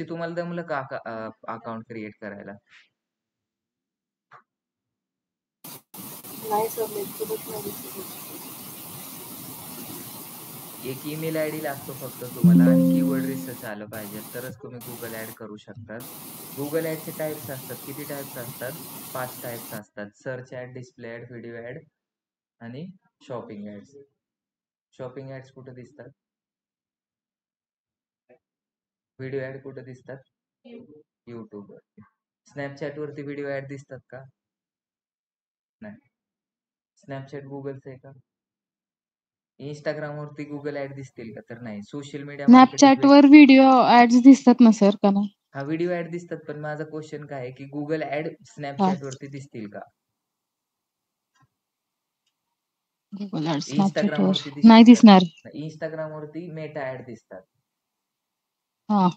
तुम्हाला जमलं का अकाउंट क्रिएट करायला? नाही सर, लेक्चरच नाही दिसत. एक ईमेल आयडी लागतो फक्त तुम्हाला आणि कीवर्ड रिसर्च आलं पाहिजे तरच तुम्ही गुगल ऍड करू शकतात. गुगल ऍडचे टाइप्स असतात. किती टाइप्स असतात? 5 टाइप्स असतात. Search ad, display ad, video ad आणि शॉपिंग ऍड्स. शॉपिंग ऍड्स कुठे दिसतात? व्हिडिओ ऍड कुठे दिसतात? युट्यूब वरती. स्नॅपचॅट वरती व्हिडिओ ऍड दिसतात का? नाही. स्नॅपचॅट गुगलचं आहे का? इंस्टाग्राम वरती गुगल ऍड दिसतील का? तर नाही. सोशल मीडिया मार्केटिंग स्नॅपचॅट वर व्हिडिओ ऍड्स दिसतात ना सर, का नाही? हा, व्हिडिओ ऍड दिसतात, पण माझा क्वेश्चन काय आहे की गुगल ऍड हा, स्नॅपचॅट वरती दिसतील का? गुगल ऍड स्नॅपचॅट इंस्टाग्राम वर वरती नाही दिसतील का? दिसणार. इंस्टाग्राम वरती मेटा ऍड दिसतात. हा,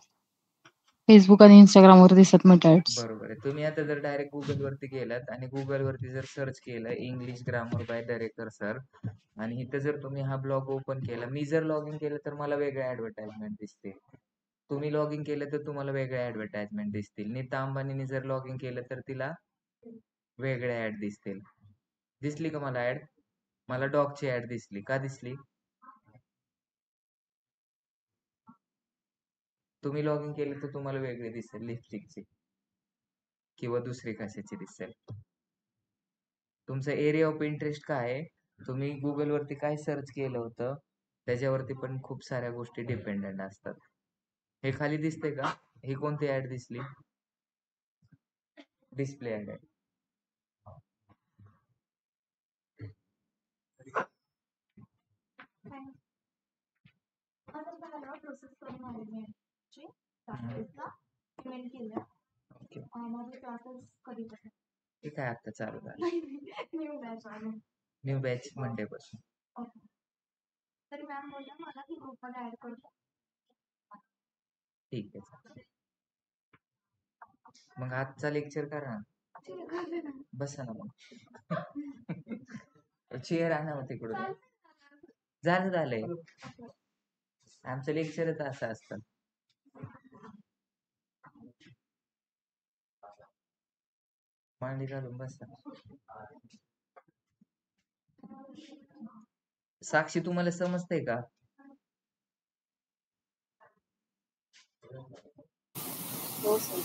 फेसबुक आणि इंस्टाग्राम वर दिसत मेटा ऍड्स. बरोबर आहे. तुम्ही आता जर डायरेक्ट गुगल वरती गेलात आणि गुगल वरती जर सर्च केलं English grammar bye Darekar sir आणि इथं जर तुम्ही हा ब्लॉग ओपन केला, मी जर लॉग इन केलं तर मला वेगळ्या ऍडव्हर्टाइजमेंट दिसतील. तुम्ही लॉग इन केलं तर तुम्हाला वेगळ्या ऍडव्हर्टाइजमेंट दिसतील. नीता अंबानीने जर लॉग इन केलं तर तिला वेगळ्या ऍड दिसतील. दिसली का मला ऍड? मला डॉगची ऍड दिसली. का दिसली? तुम्ही लॉग इन केले तर तुम्हाला वेगळी दिसेल, लिपस्टिकची किंवा दुसरी कशाची दिसेल. तुमचा एरिया ऑफ इंटरेस्ट काय आहे? तुम्ही गुगल वरती काय सर्च केलं होतं त्याच्यावरती पण खूप साऱ्या गोष्टी डिपेंडेंट असतात. हे खाली दिसते का? ही कोणती ऍड दिसली? डिस्प्ले ऍड आहे. ओके. हे काय आता चालू झालं? न्यू बॅच मंडे पासून. ठीक आहे, चालेल. मग आजचा लेक्चर करा ना. बसा ना मग. चेअर आणा मग तिकडून. झालंय. आमचं लेक्चरच असं असतं. मांडी घालून बसा. साक्षी, तुम्हाला समजतंय का? हो सर.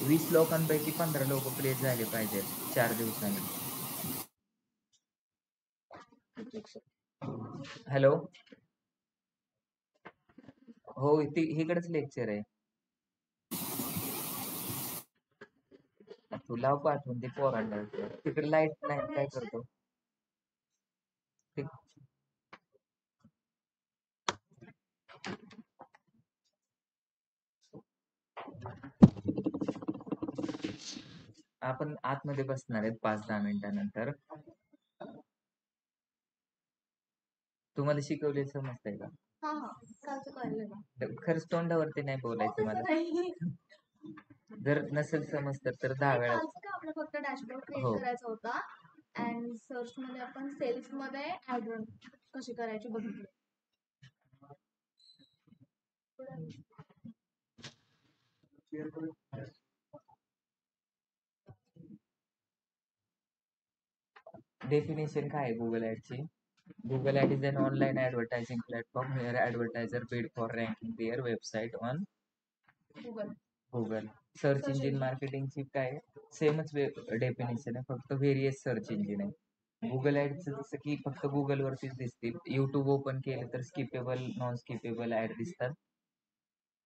20 लोकांपैकी 15 लोक प्लेस झाले पाहिजेत 4 दिवसांनी. हॅलो. हो, इकडेच लेक्चर आहे. तू लाव पाठवून ते पोरांना. तिकडे लाईट नाही, काय करतो? आपण आतमध्ये बसणार आहेत 5-10 मिनिटानंतर. तुम्हाला शिकवले समजतंय का? खरंच तोंडावरती नाही बोलायचं मला. जर नसेल समजतं तर 10 वेळा. आपला फक्त डॅशबोर्ड क्रिएट करायचा होता आणि सर्च मध्ये आपण सेल्स मध्ये ऍड कशी करायची बघितली. डेफिनेशन काय आहे Google ऍडची? Google Ad is an online advertising platform where advertisers bid for ranking their website on Google. Search engine मार्केटिंगची काय सेमच डेफिनेशन आहे, फक्त व्हेरियस सर्च इंजिन आहे. गुगल ऍडचं जसं की फक्त गुगल वरतीच दिसतील. युट्यूब ओपन केलं तर स्किपेबल, नॉन स्किपेबल ऍड दिसतात.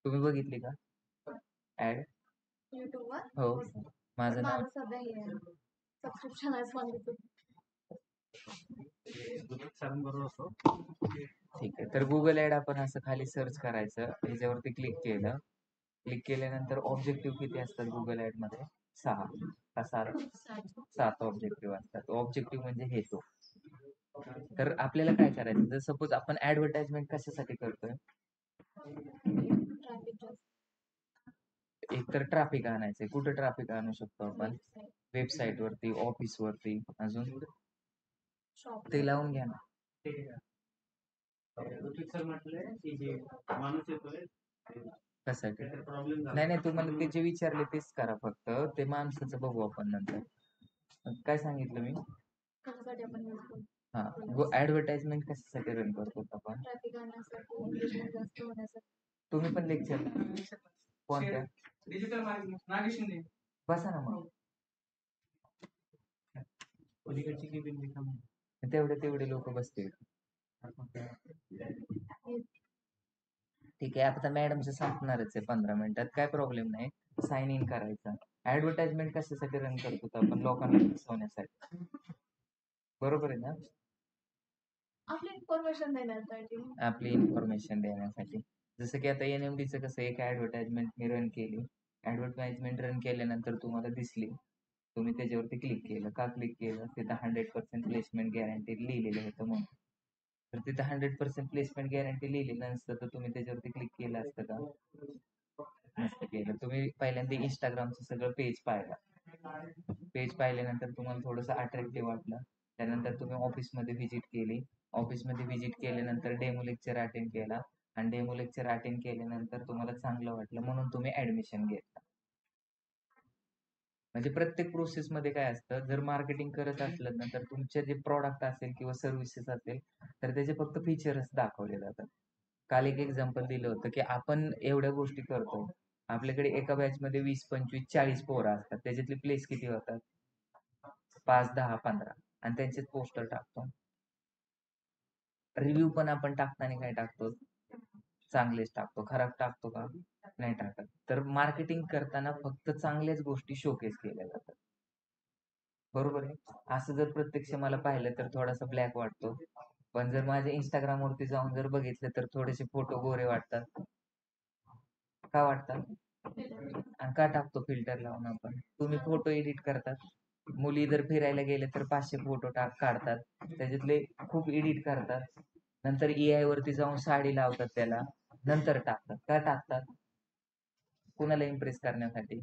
तुम्ही बघितली का ऍड युट्यूबवर? हो. माझं नाव सध्या सबस्क्रिप्शन आहे. ठीक आहे. तर गुगल ऍड आपण असं खाली सर्च करायचं, ह्याच्यावरती क्लिक केलं. क्लिक केल्यानंतर ऑब्जेक्टिव्ह किती असतात गुगल ऍड मध्ये? 6 का 7 ऑब्जेक्टिव्ह असतात. ऑब्जेक्टिव्ह म्हणजे हेतू. तर आपल्याला काय करायचं, जर सपोज आपण ऍडव्हर्टाइजमेंट कशासाठी करतोय? एक तर ट्रॅफिक आणायचंय. कुठं ट्रॅफिक आणू शकतो आपण? वेबसाईट वरती, ऑफिस वरती, अजून ते लावून घ्या ना. सर म्हटले की जे माणूस येतोय कशासाठी? नाही नाही, तुम्हाला ते जे विचारले तेच करा फक्त. ते माणसाचं बघू आपण नंतर. काय सांगितलं मी? कशासाठी आपण यूज करतो? हा, ऍडव्हर्टाइजमेंट कशासाठी रन करतो आपण? ट्रॅफिक आणण्यासाठी, एंगेजमेंट जास्त होण्यासाठी. तुम्ही पण लेक्चर कोणत्या? Digital marketing Nagesh Shinde. बसा ना मग. पलीकडची केबिन रिकामी आहे. तेवढे लोक बसतील. ठीक आहे, आता मॅडमचं संपणारच आहे 15 मिनिटात, काय प्रॉब्लेम नाही. साइन इन करायचा. ऍडव्हर्टाइजमेंट कशासाठी रन करतो आपण? लोकांना फसवण्यासाठी. बरोबर आहे ना? आपली इन्फॉर्मेशन देण्यासाठी. आपली इन्फॉर्मेशन देण्यासाठी. जसं की आता NMDचं कसं, एक ऍडव्हर्टाइजमेंट मी रन केली. ऍडव्हर्टाइजमेंट रन केल्यानंतर तुम्हाला दिसली, तुम्ही त्याच्यावरती क्लिक केलं. का क्लिक केलं? तिथं 100% प्लेसमेंट गॅरंटी लिहिलेलं होतं म्हणून. तर तिथं 100% प्लेसमेंट गॅरंटी लिहिलेलं नसतं तर तुम्ही त्याच्यावरती क्लिक केलं असतं का? नसतं केलं. तुम्ही पहिल्यांदा इंस्टाग्रामचं सगळं पेज पाहिलं. पेज पाहिल्यानंतर तुम्हाला थोडंसं अट्रॅक्टिव्ह वाटलं. त्यानंतर तुम्ही ऑफिसमध्ये व्हिजिट केली. ऑफिसमध्ये व्हिजिट केल्यानंतर डेमो लेक्चर अटेंड केला आणि डेमो लेक्चर अटेंड केल्यानंतर तुम्हाला चांगलं वाटलं म्हणून तुम्ही ऍडमिशन घेतला. म्हणजे प्रत्येक प्रोसेसमध्ये काय असतं, जर मार्केटिंग करत असलं ना तर तुमचे जे प्रॉडक्ट असेल किंवा सर्व्हिसेस असेल तर त्याचे फक्त फीचर्स दाखवले जातात. काल एक एक्झाम्पल दिलं होतं की आपण एवढ्या गोष्टी करतो, आपल्याकडे एका बॅचमध्ये 20, 25, 40 पोरं असतात, त्याच्यातले प्लेस किती होतात? 5, 10, 15 आणि त्यांचेच पोस्टर टाकतो. रिव्ह्यू पण आपण टाकताना काय टाकतो? चांगलेच टाकतो. खराब टाकतो का? नाही टाकत. तर मार्केटिंग करताना फक्त चांगल्याच गोष्टी शोकेस केल्या जातात. बरोबर आहे. असं जर प्रत्यक्ष मला पाहिलं तर थोडासा ब्लॅक वाटतो, पण जर माझ्या इंस्टाग्राम वरती जाऊन जर बघितलं तर थोडेसे फोटो गोरे वाटतात. का वाटतात? आणि का टाकतो फिल्टर लावून आपण? तुम्ही फोटो एडिट करतात. मुली जर फिरायला गेले तर 500 फोटो काढतात, त्याच्यातले खूप एडिट करतात, नंतर AI वरती जाऊन साडी लावतात त्याला, नंतर टाकतात. का टाकतात? कुणाला इम्प्रेस करण्यासाठी?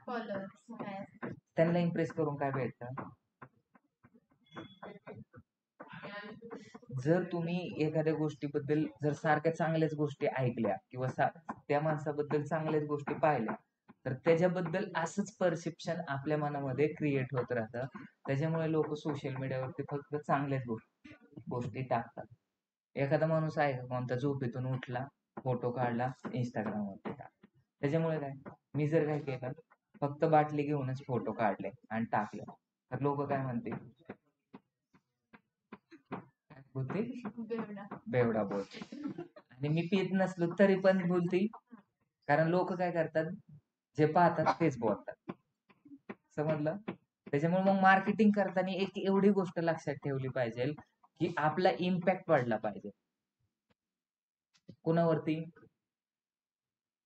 फॉलोअर्स काय असतात? त्यांना इम्प्रेस करून काय भेटतं? जर तुम्ही एखाद्या गोष्टीबद्दल जर सारख्या चांगल्याच गोष्टी ऐकल्या किंवा त्या माणसाबद्दल चांगल्याच गोष्टी पाहिल्या तर त्याच्याबद्दल असंच परसेप्शन आपल्या मनामध्ये क्रिएट होत राहतं. त्याच्यामुळे लोक सोशल मीडियावरती फक्त चांगल्याच गोष्टी टाकतात. एखादा माणूस आहे का कोणता झोपेतून उठला, फोटो काढला, इंस्टाग्रामवरती टाकला? त्याच्यामुळे काय, मी जर काय केलं, फक्त बाटली घेऊनच फोटो काढले आणि टाकले तर लोक काय म्हणतील? बेवडा बोलते. आणि मी पीत नसलो तरी पण बोलती, कारण लोक काय करतात, जे पाहतात तेच बोलतात. समजलं? त्याच्यामुळे मग मार्केटिंग करताना एक एवढी गोष्ट लक्षात ठेवली पाहिजे की आपला इम्पॅक्ट पडला पाहिजे. कुणावरती?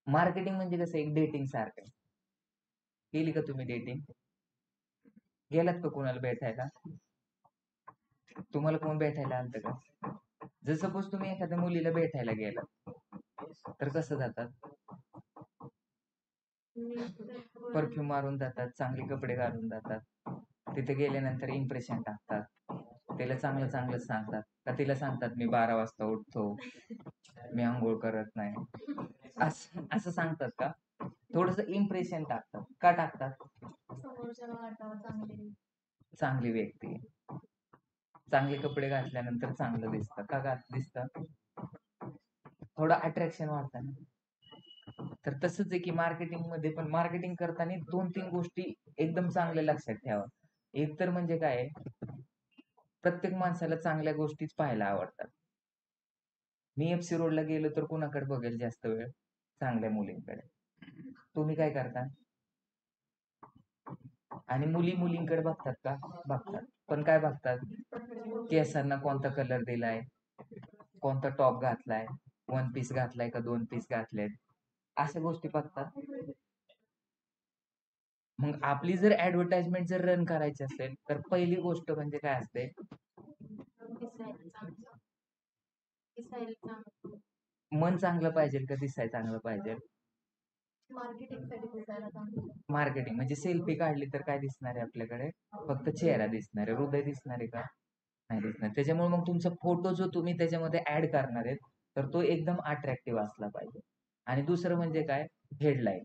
मार्केटिंग म्हणजे कसं एक डेटिंग सारखं. केली का तुम्ही डेटिंग? गेलात का कोणाला भेटायला? तुम्हाला कोण भेटायला आलतं का? जर सपोज तुम्ही एखाद्या मुलीला भेटायला गेलात तर कसं जातात? परफ्यूम मारून जातात, चांगले कपडे घालून जातात, तिथे गेल्यानंतर इम्प्रेशन टाकतात, तिला चांगलं चांगलं सांगतात का तिला सांगतात मी 12 वाजता उठतो, मी आंघोळ करत नाही, असं सांगतात का? थोडस इम्प्रेशन टाकतात. का टाकतात? समोरच्याला वाटावं चांगली व्यक्ती, चांगले कपडे घातल्यानंतर चांगलं दिसतं. का दिसतं? थोडं अट्रॅक्शन वाटतं ना. तर तसंच आहे की मार्केटिंग मध्ये पण मार्केटिंग करताना 2-3 गोष्टी एकदम चांगल्या लक्षात ठेवा. एक तर म्हणजे काय, प्रत्येक माणसाला चांगल्या गोष्टीच पाहायला आवडतात. मी FC रोडला गेलो तर कुणाकडे बघेल जास्त वेळ? चांगल्या मुलींकडे. तुम्ही काय करता? आणि मुलींकडे बघतात का? बघतात. पण काय बघतात? केसांना कोणता कलर दिलाय, कोणता टॉप घातलाय, 1 पीस घातलाय का 2 पीस घातलेत, अशा गोष्टी बघतात. मग आपली जर ऍडव्हर्टाइजमेंट जर रन करायची असेल तर पहिली गोष्ट म्हणजे काय असते? मन चांगलं पाहिजे का दिसायला चांगलं पाहिजे? मार्केटिंग म्हणजे सेल्फी काढली तर काय दिसणार आहे आपल्याकडे? फक्त चेहरा दिसणार आहे, हृदय दिसणार आहे का? नाही दिसणार. त्याच्यामुळे मग तुमचा फोटो जो तुम्ही त्याच्यामध्ये ऍड करणार आहेत तर तो एकदम अट्रॅक्टिव्ह असला पाहिजे. आणि दुसरं म्हणजे काय, हेडलाईन.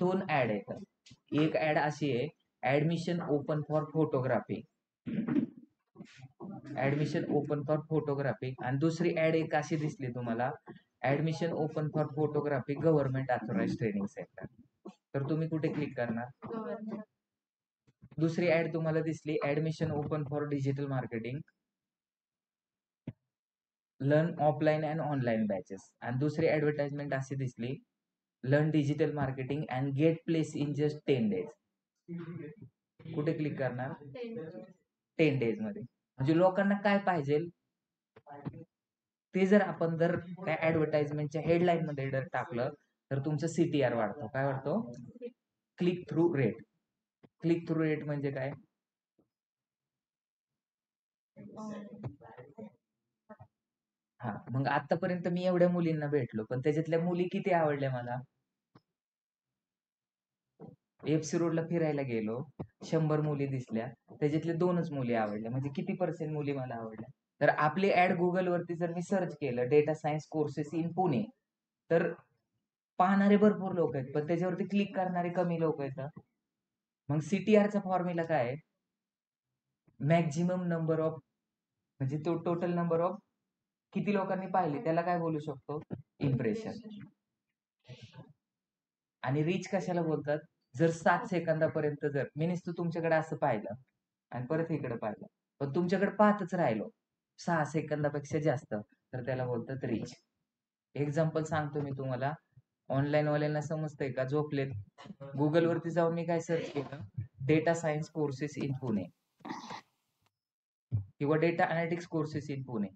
2 ऍड आहेत. एक ऍड अशी आहे, admission open for photography, admission open for photography. आणि दुसरी ऍड एक अशी दिसली तुम्हाला, admission open for photography government authorise training centre. तर तुम्ही कुठे क्लिक करणार? गव्हर्नमेंट. दुसरी ऍड तुम्हाला दिसली, admission open for digital marketing, learn offline and online batches. आणि दुसरी ऍडव्हर्टाइजमेंट अशी दिसली, learn digital marketing and get place in just 10 days. कुठे क्लिक करणार? 10 days मध्ये. म्हणजे लोकांना काय पाहिजे ते जर आपण जर त्या ऍडव्हर्टाइजमेंटच्या हेडलाईन मध्ये जर टाकलं तर तुमचं CTR वाढतो. काय वाढतो? Click through rate. Click through rate म्हणजे काय? हा, मग आतापर्यंत मी एवढ्या मुलींना भेटलो, पण त्याच्यातल्या मुली किती आवडल्या मला? एफसी रोडला फिरायला गेलो, 100 मुली दिसल्या, त्याच्यातले 2च मुली आवडल्या. म्हणजे किती % मुली मला आवडल्या? तर आपली ऍड गुगल वरती जर मी सर्च केलं, data science courses in Pune, तर पाहणारे भरपूर लोक आहेत, पण त्याच्यावरती क्लिक करणारे कमी लोक आहेत. मग CTRचा फॉर्म्युला काय आहे? मॅक्झिमम नंबर ऑफ, म्हणजे तो टोटल नंबर ऑफ किती लोकांनी पाहिले त्याला काय बोलू शकतो? इम्प्रेशन. आणि रीच कशाला बोलतात? जर 7 सेकंदापर्यंत जर मी नुसतं तुमच्याकडे असं पाहिलं आणि परत इकडे पाहिलं, पण तुमच्याकडे पाहतच राहिलो 6 सेकंदापेक्षा जास्त, तर त्याला बोलतात रीच. एक्झाम्पल सांगतो मी तुम्हाला, ऑनलाईन वाल्यांना समजतंय का? झोपलेत. गुगल वरती जाऊन मी काय सर्च केलं, data science courses in Pune किंवा data analytics courses in Pune.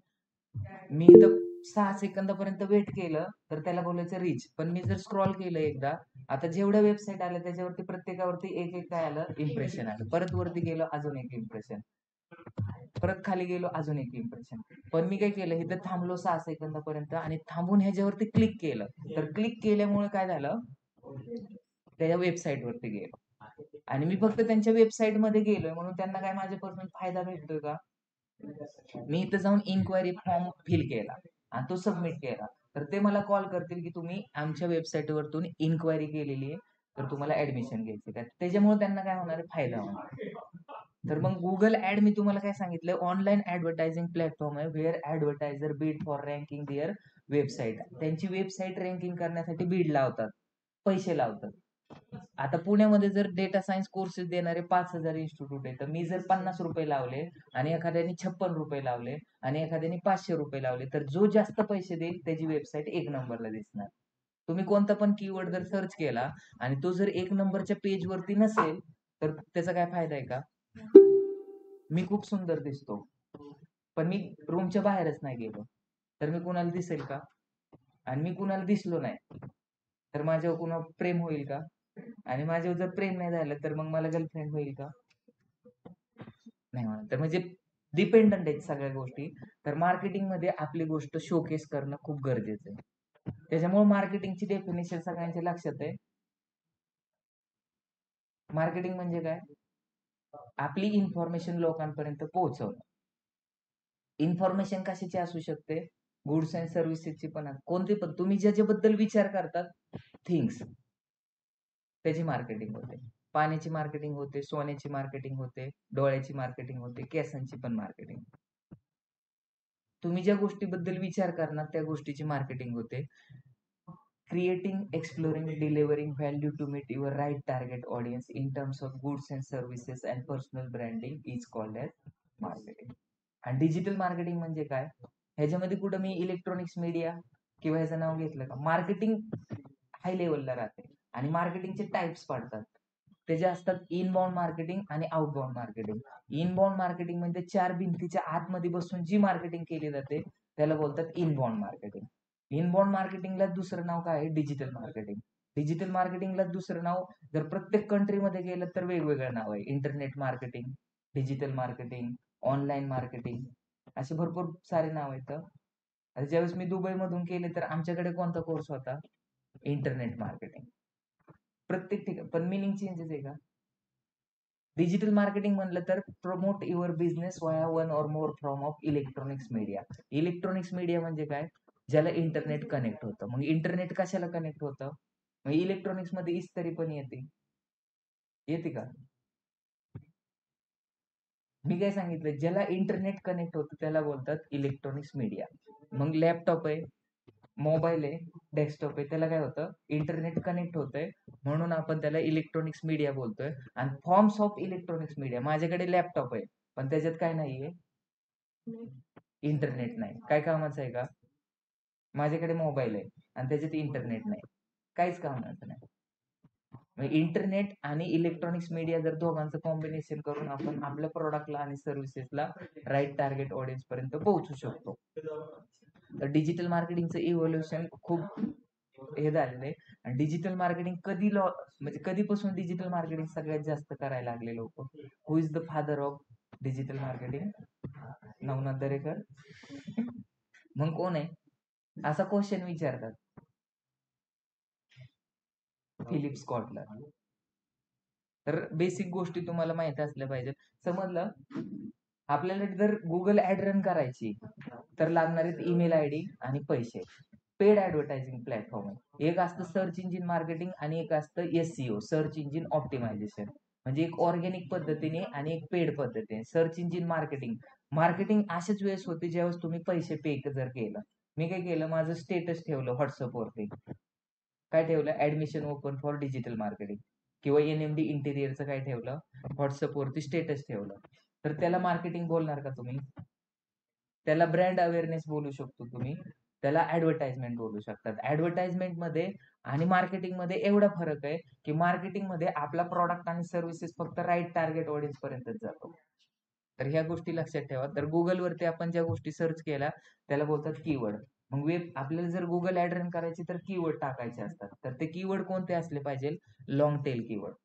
मी इथं 6 सेकंदापर्यंत वेट केलं तर त्याला बोलायचं रीच. पण मी जर स्क्रॉल केलं एकदा, आता जेवढ्या वेबसाईट आल्या त्याच्यावरती प्रत्येकावरती एक एक काय आलं? इम्प्रेशन आलं. परत वरती गेलो, अजून एक इम्प्रेशन, परत खाली गेलो, अजून एक इम्प्रेशन. पण मी काय केलं, इथं थांबलो 6 सेकंदापर्यंत आणि थांबून ह्याच्यावरती क्लिक केलं. तर क्लिक केल्यामुळे काय झालं? त्याच्या वेबसाईट वरती गेलो आणि मी फक्त त्यांच्या वेबसाईट मध्ये गेलोय म्हणून त्यांना काय माझ्यापासून फायदा भेटतोय का? मी इथं जाऊन इन्क्वायरी फॉर्म फिल केला आणि तो सबमिट केला, तर ते मला कॉल करतील की तुम्ही आमच्या वेबसाईट वरतून इन्क्वायरी केलेली आहे, तर तुम्हाला ऍडमिशन घ्यायची का? त्याच्यामुळे त्यांना काय होणार आहे? फायदा होणार. तर मग गुगल ऍड मी तुम्हाला काय सांगितलं, ऑनलाईन ऍडव्हर्टायझिंग प्लॅटफॉर्म आहे where advertiser bid for ranking their website. त्यांची वेबसाईट रँकिंग करण्यासाठी बीड लावतात, पैसे लावतात. आता पुण्यामध्ये जर डेटा सायन्स कोर्सेस देणारे 5,000 इन्स्टिट्यूट आहे, तर मी जर 50 रुपये लावले आणि एखाद्याने 56 रुपये लावले आणि एखाद्याने 500 रुपये लावले, तर जो जास्त पैसे देईल त्याची वेबसाईट 1 नंबरला दिसणार. तुम्ही कोणता पण कीवर्ड जर सर्च केला आणि तो जर 1 नंबरच्या पेज वरती नसेल तर त्याचा काय फायदा आहे का? मी खूप सुंदर दिसतो पण मी रूमच्या बाहेरच नाही गेलो तर मी कुणाला दिसेल का? आणि मी कुणाला दिसलो नाही तर माझ्यावर कुणावर प्रेम होईल का? आणि माझ्यावर जर प्रेम नाही झालं तर मग मला गर्लफ्रेंड होईल का? नाही होणार. तर म्हणजे डिपेंडंट आहेत सगळ्या गोष्टी. तर मार्केटिंग मध्ये आपली गोष्ट शोकेस करणं खूप गरजेचं आहे. त्याच्यामुळे मार्केटिंगची डेफिनेशन सगळ्यांच्या लक्षात आहे. मार्केटिंग म्हणजे काय? आपली इन्फॉर्मेशन लोकांपर्यंत पोहोचवणं. इन्फॉर्मेशन कशाची असू शकते? गुड्स अँड सर्व्हिसेसची पण, कोणती पण तुम्ही ज्याच्याबद्दल विचार करतात थिंग्स, त्याची मार्केटिंग होते. पाण्याची मार्केटिंग होते, सोन्याची मार्केटिंग होते, डोळ्याची मार्केटिंग होते, केसांची पण मार्केटिंग. तुम्ही ज्या गोष्टीबद्दल विचार करणार त्या गोष्टीची मार्केटिंग होते. Creating, exploring, delivering value to meet your right target audience in terms of goods and services and personal branding is called as marketing. आणि डिजिटल मार्केटिंग म्हणजे काय? ह्याच्यामध्ये कुठं मी इलेक्ट्रॉनिक्स मीडिया किंवा ह्याचं नाव घेतलं का? मार्केटिंग हाय लेवलला राहते आणि मार्केटिंगचे टाइप्स पडतात. त्याचे असतात इनबाउंड मार्केटिंग आणि आउटबाउंड मार्केटिंग. इनबाउंड मार्केटिंग म्हणजे 4 भिंतीच्या आतमध्ये बसून जी मार्केटिंग केली जाते त्याला बोलतात इनबाउंड मार्केटिंग. इनबाउंड मार्केटिंगला दुसरं नाव काय आहे? Digital marketing. डिजिटल मार्केटिंगला दुसरं नाव जर प्रत्येक कंट्रीमध्ये गेलं तर वेगवेगळं नाव आहे. Internet marketing, digital marketing, online marketing, असे भरपूर सारे नाव आहेत. ज्यावेळेस मी दुबई मधून केले तर आमच्याकडे कोणता कोर्स होता? Internet marketing. प्रत्येक ठिकाणी पण मिनिंग चेंजेस आहे का? डिजिटल मार्केटिंग म्हणलं तर प्रमोट युअर बिझनेस वाया one or more form of electronics media. Electronics media म्हणजे काय? ज्याला इंटरनेट कनेक्ट होतं. मग इंटरनेट कशाला कनेक्ट होतं? मग इलेक्ट्रॉनिक्स मध्ये इस्त्री पण येते का? मी काय सांगितलं, ज्याला इंटरनेट कनेक्ट होतं त्याला बोलतात इलेक्ट्रॉनिक्स मीडिया. मग लॅपटॉप आहे, मोबाईल आहे, डेस्कटॉप आहे, त्याला काय होतं? इंटरनेट कनेक्ट होतंय, म्हणून आपण त्याला इलेक्ट्रॉनिक्स मीडिया बोलतोय. आणि फॉर्म्स ऑफ इलेक्ट्रॉनिक्स मीडिया, माझ्याकडे लॅपटॉप आहे पण त्याच्यात काय नाहीये? इंटरनेट नाही. काय कामाचं आहे का? माझ्याकडे मोबाईल आहे आणि त्याच्यात इंटरनेट नाही, काहीच कामाचं नाही. इंटरनेट आणि इलेक्ट्रॉनिक्स मीडिया जर दोघांचं कॉम्बिनेशन करून आपण आपल्या प्रोडक्टला आणि सर्व्हिसेसला राईट टार्गेट ऑडियन्स पर्यंत पोहोचू शकतो. तर डिजिटल मार्केटिंगचं इव्होल्युशन खूप हे झालेलं आहे. आणि डिजिटल मार्केटिंग म्हणजे कधीपासून डिजिटल मार्केटिंग सगळ्यात जास्त करायला लागले लोक? Who is the father of digital marketing? Navnath Darekar. मग कोण आहे? असा क्वेश्चन विचारतात. Philip Kotler. तर बेसिक गोष्टी तुम्हाला माहिती असल्या पाहिजेत. समजलं? आपल्याला जर गुगल ऍड रन करायची तर लागणार आहेत ईमेल आयडी आणि पैसे. पेड ऍडव्हर्टायझिंग प्लॅटफॉर्म आहे. एक असतं सर्च इंजिन मार्केटिंग आणि एक असतं SEO, सर्च इंजिन ऑप्टिमायझेशन. म्हणजे एक ऑर्गॅनिक पद्धतीने आणि एक पेड पद्धतीने. सर्च इंजिन मार्केटिंग अशाच वेळेस होते ज्यावेळेस तुम्ही पैसे पे जर केलं. मी काय केलं, माझं स्टेटस ठेवलं व्हॉट्सअपवरती. काय ठेवलं? Admission open for digital marketing. किंवा NMD इंटेरियरचं काय ठेवलं? व्हॉट्सअपवरती स्टेटस ठेवलं. तर त्याला मार्केटिंग बोलणार का तुम्ही? त्याला ब्रँड अवेअरनेस बोलू शकतो तुम्ही, त्याला ऍडव्हर्टाइजमेंट बोलू शकतात. ऍडव्हर्टाइजमेंट मध्ये आणि मार्केटिंग मध्ये एवढा फरक आहे की मार्केटिंग मध्ये आपला प्रॉडक्ट आणि सर्व्हिसेस फक्त राईट टार्गेट ऑडियन्स पर्यंतच जातो. तर ह्या गोष्टी लक्षात ठेवा. तर गुगलवरती आपण ज्या गोष्टी सर्च केल्या त्याला बोलतात कीवर्ड. मग आपल्याला जर गुगल ऍड रन करायची तर कीवर्ड टाकायचे असतात. तर ते कीवर्ड कोणते असले पाहिजे? Long tail keyword.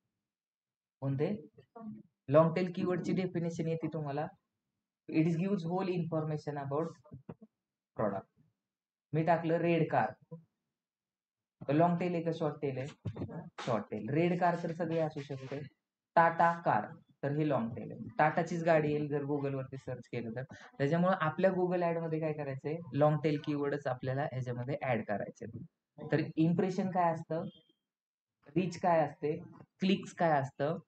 कोणते? लॉंग टेल कीवर्डची डेफिनेशन येते तुम्हाला. It is gives whole information about product. मी टाकलं रेड कार. लॉंग टेल आहे का शॉर्ट टेल आहे? Short tail. रेड कार तर सगळे असू शकते. टाटा कार तर हे लॉंग टेल आहे. टाटाचीच गाडी येईल जर गुगल वरती सर्च केलं तर. त्याच्यामुळे आपल्या गुगल ऍड मध्ये काय करायचंय? लॉंग टेल कीवर्डच आपल्याला ह्याच्यामध्ये ऍड करायचे. तर इम्प्रेशन काय असतं, रीच काय असते, क्लिक्स काय असतं,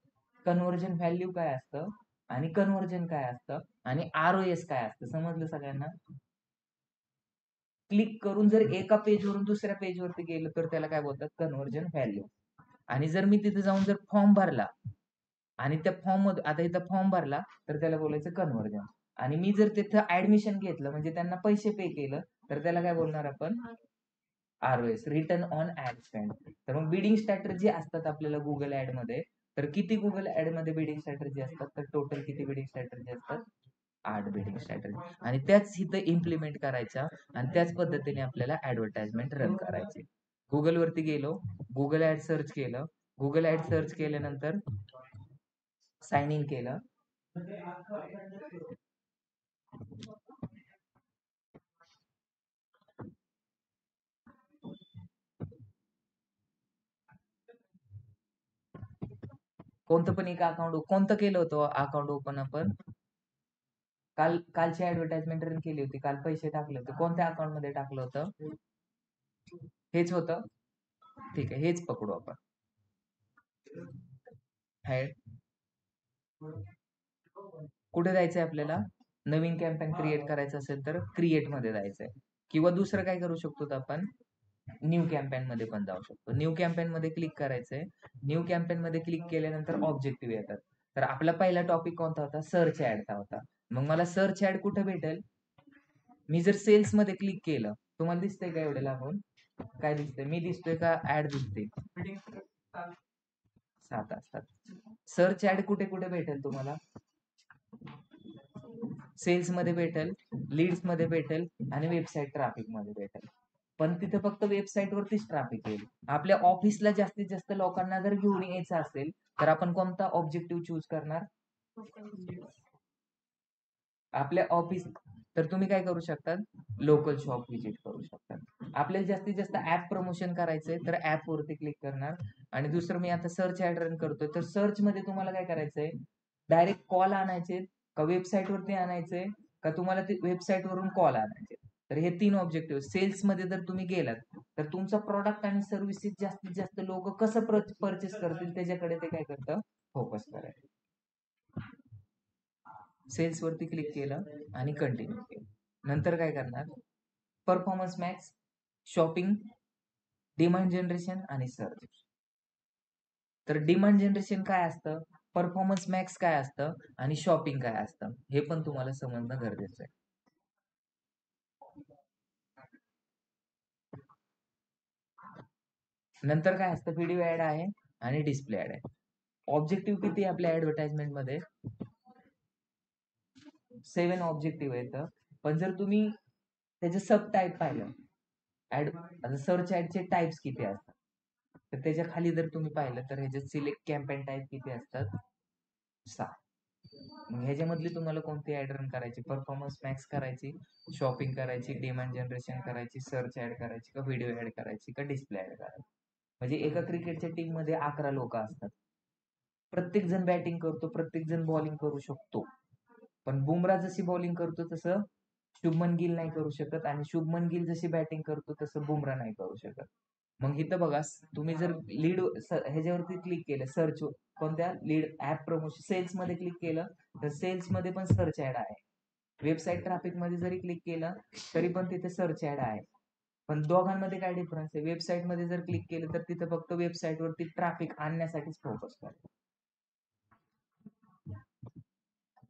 कन्व्हर्जन व्हॅल्यू काय असतं आणि कन्व्हर्जन काय असतं आणि ROS काय असतं. समजलं सगळ्यांना? क्लिक करून जर एका पेजवरून दुसऱ्या पेजवरती गेलं तर त्याला काय बोलतात? Conversion value. आणि जर मी तिथे जाऊन जर फॉर्म भरला आणि त्या फॉर्म मध्ये आता इथं फॉर्म भरला तर त्याला बोलायचं कन्व्हर्जन. आणि मी जर तिथं ऍडमिशन घेतलं म्हणजे त्यांना पैसे पे केलं तर त्याला काय बोलणार आपण? ROS, return on ad spend. तर मग बिडिंग स्ट्रॅटर्जी असतात आपल्याला गुगल ऍड मध्ये. तर किती गुगल ऍड मध्ये बिडिंग स्ट्रॅटर्जी असतात? तर टोटल किती बिडिंग स्ट्रॅटर्जी असतात? 8 बिडिंग स्ट्रॅटर्जी. आणि त्याच इथं इम्प्लिमेंट करायच्या आणि त्याच पद्धतीने आपल्याला ऍडव्हर्टाइजमेंट रन करायची. गुगल वरती गेलो, गुगल ऍड सर्च केलं, गुगल ऍड सर्च केल्यानंतर साइन इन केलं. कोणतं पण एक अकाउंट कोणतं केलं होतं अकाउंट ओपन आपण? कालची ऍडव्हर्टाइजमेंट रन केली होती, काल पैसे टाकले होते. कोणत्या अकाउंट मध्ये टाकलं होतं? हेच होतं. ठीक आहे, हेच पकडू आपण. कुठे जायचंय आपल्याला? नवीन कॅम्पेन क्रिएट करायचं असेल तर क्रिएट मध्ये जायचंय. किंवा दुसरं काय करू शकतो आपण? न्यू कॅम्पेन मध्ये पण जाऊ शकतो. न्यू कॅम्पेन मध्ये क्लिक करायचंय. न्यू कॅम्पेन मध्ये क्लिक केल्यानंतर ऑब्जेक्टिव्ह येतात. तर आपला पहिला टॉपिक कोणता होता? सर्च ऍडचा होता. मग मला सर्च ऍड कुठे भेटेल? मी जर सेल्स मध्ये क्लिक केलं, तुम्हाला दिसतंय का एवढे लागून? काय दिसतंय? मी दिसतोय का ऍड दिसते? 7 असतात. सर्च ऍड कुठे कुठे भेटेल तुम्हाला? सेल्स मध्ये भेटेल, लीड्स मध्ये भेटेल आणि वेबसाईट ट्रॅफिक मध्ये भेटेल. पण तिथे फक्त वेबसाईट वरतीच ट्रॅफिक येईल. आपल्या ऑफिसला जास्तीत जास्त लोकांना जर घेऊन यायचं असेल तर आपण कोणता ऑब्जेक्टिव्ह चूज करणार? आपल्या ऑफिस. तर तुम्ही काय करू शकता? लोकल शॉप व्हिजिट करू शकता. आपल्याला जास्तीत जास्त ऍप प्रमोशन करायचंय तर ऍप वरती क्लिक करणार. आणि दुसरं मी आता सर्च ऍड रन करतोय, तर सर्च मध्ये तुम्हाला काय करायचंय, डायरेक्ट कॉल आणायचे का वेबसाईट वरती आणायचे का तुम्हाला ते वेबसाईट वरून कॉल आणायचे. तर हे 3 ऑब्जेक्टिव्ह. सेल्स मध्ये जर तुम्ही गेलात तर तुमचा प्रॉडक्ट आणि सर्व्हिसेस जास्तीत जास्त लोक कसं परचेस करतील त्याच्याकडे ते काय करतं, फोकस करायचं. सेल्स वरती क्लिक केलं आणि कंटिन्यू केलं. नंतर काय करणार, performance max, shopping, demand generation आणि सर्च. तर डिमांड जनरेशन काय असतं, परफॉर्मन्स मॅक्स काय असतं आणि शॉपिंग काय असतं हे पण तुम्हाला समजणं गरजेचं आहे. नंतर काय असतं, व्हिडिओ ऍड आहे आणि डिस्प्ले ऍड आहे. ऑब्जेक्टिव्ह किती आपल्या ऍडव्हर्टाइजमेंट मध्ये, 7 ऑब्जेक्टिव्ह आहेत. पण जर तुम्ही त्याचे सब टाईप पाहिलं, ऍड सर्च ऍडचे टाइप्स किती असतात, तर त्याच्या खाली जर तुम्ही पाहिलं तर ह्याच्यात सिलेक्ट कॅम्पेन टाईप किती असतात, 6. मग ह्याच्यामधली तुम्हाला कोणती ऍड रन करायची, परफॉर्मन्स मॅक्स करायची, शॉपिंग करायची, डिमांड जनरेशन करायची, सर्च ऍड करायची का व्हिडिओ ऍड करायची का डिस्प्ले ऍड करायची. म्हणजे एका क्रिकेटच्या टीम मध्ये 11 लोक असतात, प्रत्येक जण बॅटिंग करतो, प्रत्येक जण बॉलिंग करू शकतो. पण बुमरा जशी बॉलिंग करतो तसं शुभमन गिल नाही करू शकत आणि शुभमन गिल जशी बॅटिंग करतो तसं बुमरा नाही करू शकत. मग इथं बघा, तुम्ही जर लीड ह्याच्यावरती क्लिक केलं, सर्च कोणत्या लीड ऍप प्रमोशन सेल्स मध्ये क्लिक केलं तर सेल्स मध्ये पण सर्च ऍड आहे. वेबसाईट ट्रॅफिक मध्ये जरी क्लिक केलं तरी पण तिथे सर्च ऍड आहे. पण दोघांमध्ये काय डिफरन्स आहे, वेबसाईट मध्ये जर क्लिक केलं तर तिथे फक्त वेबसाईट वरती ट्रॅफिक आणण्यासाठीच फोकस करतो.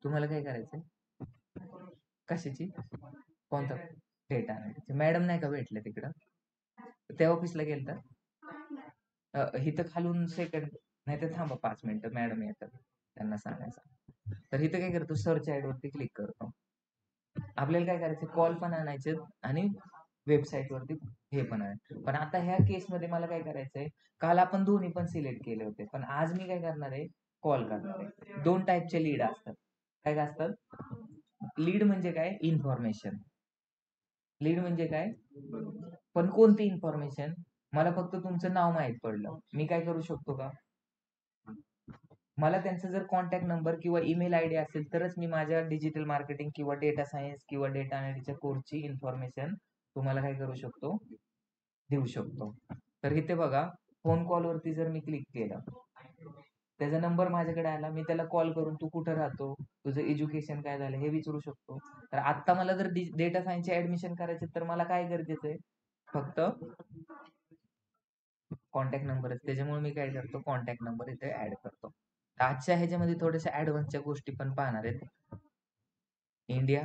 तुम्हाला काय करायचंय, कशाची, कोणता, डेटा अनालिटिक्स. मॅडम नाही का भेटले तिकडं, त्या ऑफिसला गेलता, इथं खालून सेकंड नाही तर थांबा 5 मिनिटं, मॅडम येतात त्यांना सांगायचं. तर इथं काय करतो, सर्च ऍड वरती क्लिक करतो. आपल्याला काय करायचं, कॉल पण आणायचे आणि वेबसाईट वरती हे पण आहे. पण आता ह्या केस मध्ये मला काय करायचंय, काल आपण दोन्ही पण सिलेक्ट केले होते, पण आज मी काय करणार आहे, कॉल करणार आहे. 2 टाईपचे लीड असतात. काय असतात, लीड म्हणजे काय, इन्फॉर्मेशन. लीड म्हणजे काय, पण कोणती इन्फॉर्मेशन, मला फक्त तुमचं नाव माहित पडलं, मी काय करू शकतो का, मला त्यांचा जर कॉन्टॅक्ट नंबर किंवा ईमेल आयडी असेल तरच मी माझ्या डिजिटल मार्केटिंग किंवा डेटा सायन्स किंवा डेटा अनालिटिक्सच्या कोर्सची इन्फॉर्मेशन तुम्हाला काय करू शकतो, देऊ शकतो. तर इथे बघा, फोन कॉल वरती जर मी क्लिक केलं, त्याचा नंबर माझ्याकडे आला, मी त्याला कॉल करून तू कुठं राहतो, तुझं एज्युकेशन काय झालं हे विचारू शकतो. तर आता मला जर डेटा सायन्सचे ऍडमिशन करायचे तर मला काय गरजेचं आहे, फक्त कॉन्टॅक्ट नंबर. त्याच्यामुळे मी काय करतो, कॉन्टॅक्ट नंबर इथे ऍड करतो. आजच्या ह्याच्यामध्ये थोड्याशा ऍडव्हान्सच्या गोष्टी पण पाहणार आहेत. इंडिया,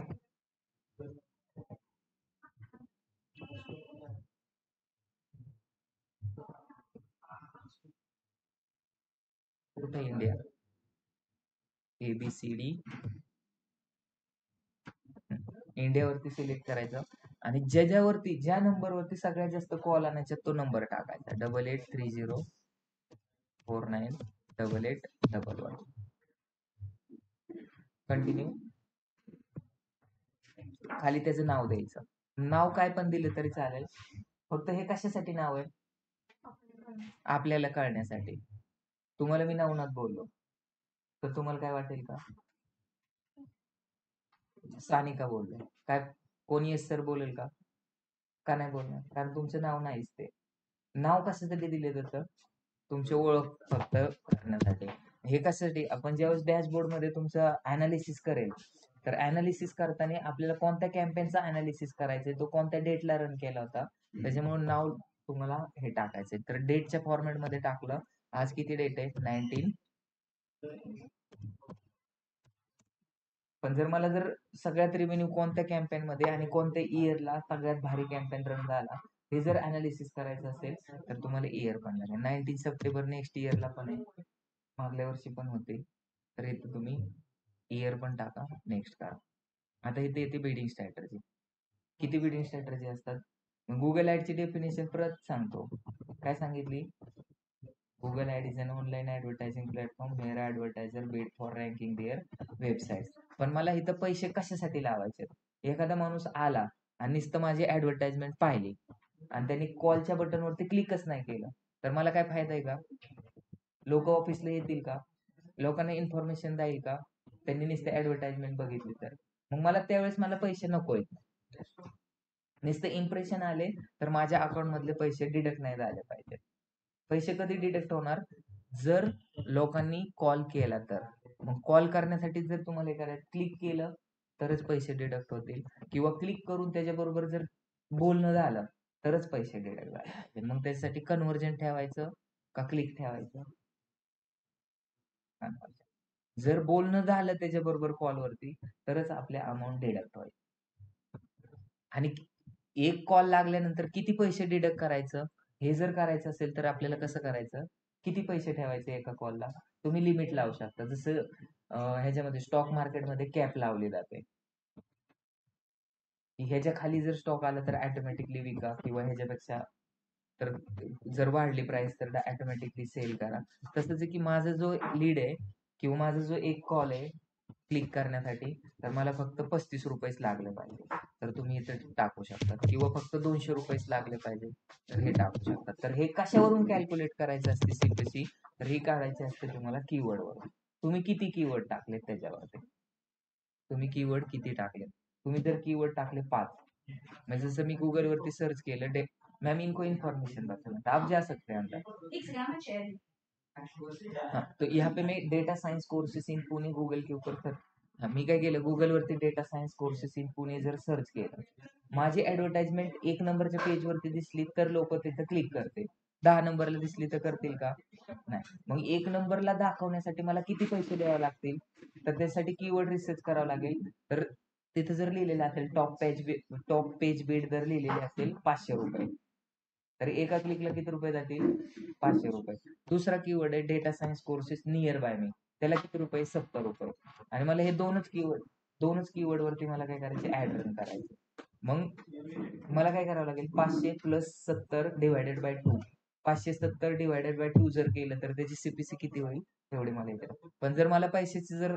कुठे इंडिया, ABCD, इंडियावरती सिलेक्ट करायचं आणि ज्याच्यावरती ज्या नंबरवरती सगळ्यात जास्त कॉल आणायचा तो नंबर टाकायचा, 8830498811. कंटिन्यू. खाली त्याचं नाव द्यायचं, नाव काय पण दिलं तरी चालेल, फक्त हे कशासाठी नाव आहे, आपल्याला कळण्यासाठी. तुम्हाला मी नवनाथ बोललो तर तुम्हाला काय वाटेल का, सानिका बोललो, काय कोणी येस सर बोलेल का नाही बोलणार, कारण तुमचं नाव नाहीच. ते नाव कशासाठी दिले जातं, तुमची ओळख फक्त करण्यासाठी. हे कशासाठी, आपण ज्यावेळेस डॅशबोर्ड मध्ये तुमचं अनालिसिस करेल तर अनालिसिस करताना आपल्याला कोणत्या कॅम्पेनचा अनालिसिस करायचंय, तो कोणत्या डेटला रन केला होता, त्याच्यामुळे नाव तुम्हाला हे टाकायचंय. तर डेटच्या फॉर्मॅट मध्ये टाकलं, आज किती डेट आहे, 19. पण जर मला जर सगळ्यात रेव्हेन्यू कोणत्या कॅम्पेन मध्ये आणि कोणत्या इयरला सगळ्यात भारी कॅम्पेन रन झाला हे जर अनालिसिस करायचं असेल तर तुम्हाला इयर पण लागेल. 19 सप्टेंबर नेक्स्ट इयरला पण आहे, मागल्या वर्षी पण होते, तर इथे तुम्ही इयर पण टाका, नेक्स्ट करा. आता इथे येते बिडिंग स्ट्रॅटर्जी. किती बिडिंग स्ट्रॅटर्जी असतात, गुगल ऍडची डेफिनेशन परत सांगतो. काय सांगितली, Google Ad is an online advertising platform where advertiser bid for ranking their websites. पण मला इथं पैसे कशासाठी लावायचे, एखादा माणूस आला आणि नुसतं माझी ऍडव्हर्टाइजमेंट पाहिली आणि त्यांनी कॉलच्या बटनवरती क्लिकच नाही केलं तर मला काय फायदा आहे का? लोक ऑफिसला येतील का? लोकांना इन्फॉर्मेशन जाईल का? त्यांनी नुसते ऍडव्हर्टाइजमेंट बघितली तर मग मला त्यावेळेस मला पैसे नकोय. नुसते इम्प्रेशन आले तर माझ्या अकाउंट मधले पैसे डिडक्ट नाही झाले पाहिजे. पैसे कधी डिडक्ट होणार? जर लोकांनी कॉल केला तर. मग कॉल करण्यासाठी जर तुम्हाला एखाद्या क्लिक केलं तरच पैसे डिडक्ट होतील, किंवा क्लिक करून त्याच्याबरोबर जर बोलणं झालं तरच पैसे डिडक्ट झाले. मग त्याच्यासाठी कन्व्हर्जन ठेवायचं का क्लिक ठेवायचं? जर बोलणं झालं त्याच्याबरोबर कॉलवरती तरच आपल्या अमाऊंट डिडक्ट होईल. आणि एक कॉल लागल्यानंतर किती पैसे डिडक्ट करायचं हे जर करायचं असेल तर आपल्याला कसं करायचं? किती पैसे ठेवायचे एका कॉलला? तुम्ही लिमिट लावू शकता. जसं ह्याच्यामध्ये स्टॉक मार्केटमध्ये कॅप लावली जाते. ह्याच्या खाली जर स्टॉक आला तर ऑटोमॅटिकली विका, किंवा ह्याच्यापेक्षा तर जर वाढली प्राइस तर ऑटोमॅटिकली सेल करा. तसंच आहे की माझा जो लीड आहे किंवा माझा जो एक कॉल आहे क्लिक करण्यासाठी, तर मला फक्त 35 रुपयेच लागले पाहिजे, तर तुम्ही इथे टाकू शकता. किंवा फक्त 200 रुपयेच लागले पाहिजे तर हे टाकू शकता. तर हे कशावरून कॅल्क्युलेट करायचं असते सीपीसी? तर ही काढायची असते तुम्हाला कीवर्डवरून. तुम्ही किती कीवर्ड टाकले त्याच्यावरती. तुम्ही कीवर्ड किती टाकले. तुम्ही जर कीवर्ड टाकले 5, म्हणजे जसं मी गूगल वरती सर्च केलं मैम इनको इन्फॉर्मेशन बताना, आप जा सकते हैं अंदर. हाँ, तो यहाँ पे मैं data science courses in Pune Google के ऊपर मी काय केलं, गुगल वरती data science courses in Pune जर सर्च केलं, माझी ऍडव्हर्टाइजमेंट 1 नंबरच्या पेज वरती दिसली तर लोक तिथं क्लिक करतील. 10 नंबरला दिसली तर करतील का? नाही. मग 1 नंबरला दाखवण्यासाठी मला किती पैसे द्यावे लागतील? तर त्यासाठी कीवर्ड रिसर्च करावं लागेल. तर तिथं जर लिहिलेलं असेल टॉप पेज बीड जर लिहिलेले असेल 500 रुपये, तर एका क्लिकला किती रुपये जातील? 500 रुपये. दुसरा कीवर्ड आहे data science courses near by me, त्याला किती रुपये? 70 रुपये. आणि मला हे दोनच कीवर्ड वरती मला काय करायचे? ऍड रन करायचे. मग मला काय करावं लागेल? 500 plus 70 divided by 2. 570 divided by 2 जर केलं तर त्याची सीपीसी किती होईल तेवढी मला येते. पण जर मला पैशाची जर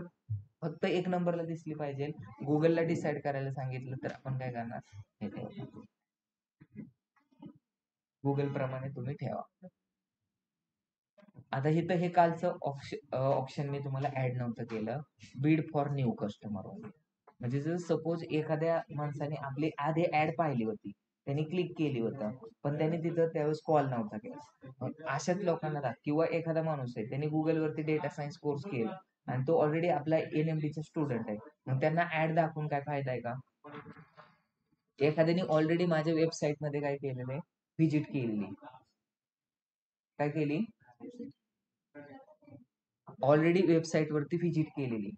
फक्त 1 नंबरला दिसली पाहिजे, गुगलला डिसाईड करायला सांगितलं, तर आपण काय करणार? हे ठेवणार. गुगल प्रमाणे तुम्ही ठेवा. आता इथं हे कालचं ऑप्शन मी तुम्हाला ऍड नव्हतं केलं, बीड फॉर न्यू कस्टमर. म्हणजे जर सपोज एखाद्या माणसाने आपली आधी ऍड पाहिली होती, त्यांनी क्लिक केली होतं, पण त्यांनी तिथं त्यावेळेस कॉल नव्हता केला, अशाच लोकांना किंवा एखादा माणूस आहे त्यांनी गुगल वरती डेटा सायन्स कोर्स केला आणि तो ऑलरेडी आपला NMD चा स्टुडंट आहे, मग त्यांना ऍड दाखवून काय फायदा आहे का? एखाद्याने ऑलरेडी माझ्या वेबसाईट मध्ये काय केलेलं आहे? व्हिजिट केलेली. काय केली? ऑलरेडी वेबसाईट वरती व्हिजिट केलेली,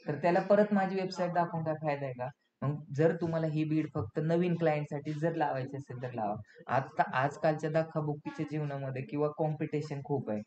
तर त्याला परत माझी वेबसाईट दाखवून काय फायदा आहे का? मग जर तुम्हाला ही बीड फक्त नवीन क्लायंटसाठी जर लावायची असेल तर लावा. आता आजकालच्या धक्काबुक्कीच्या जीवनामध्ये किंवा कॉम्पिटिशन खूप आहे.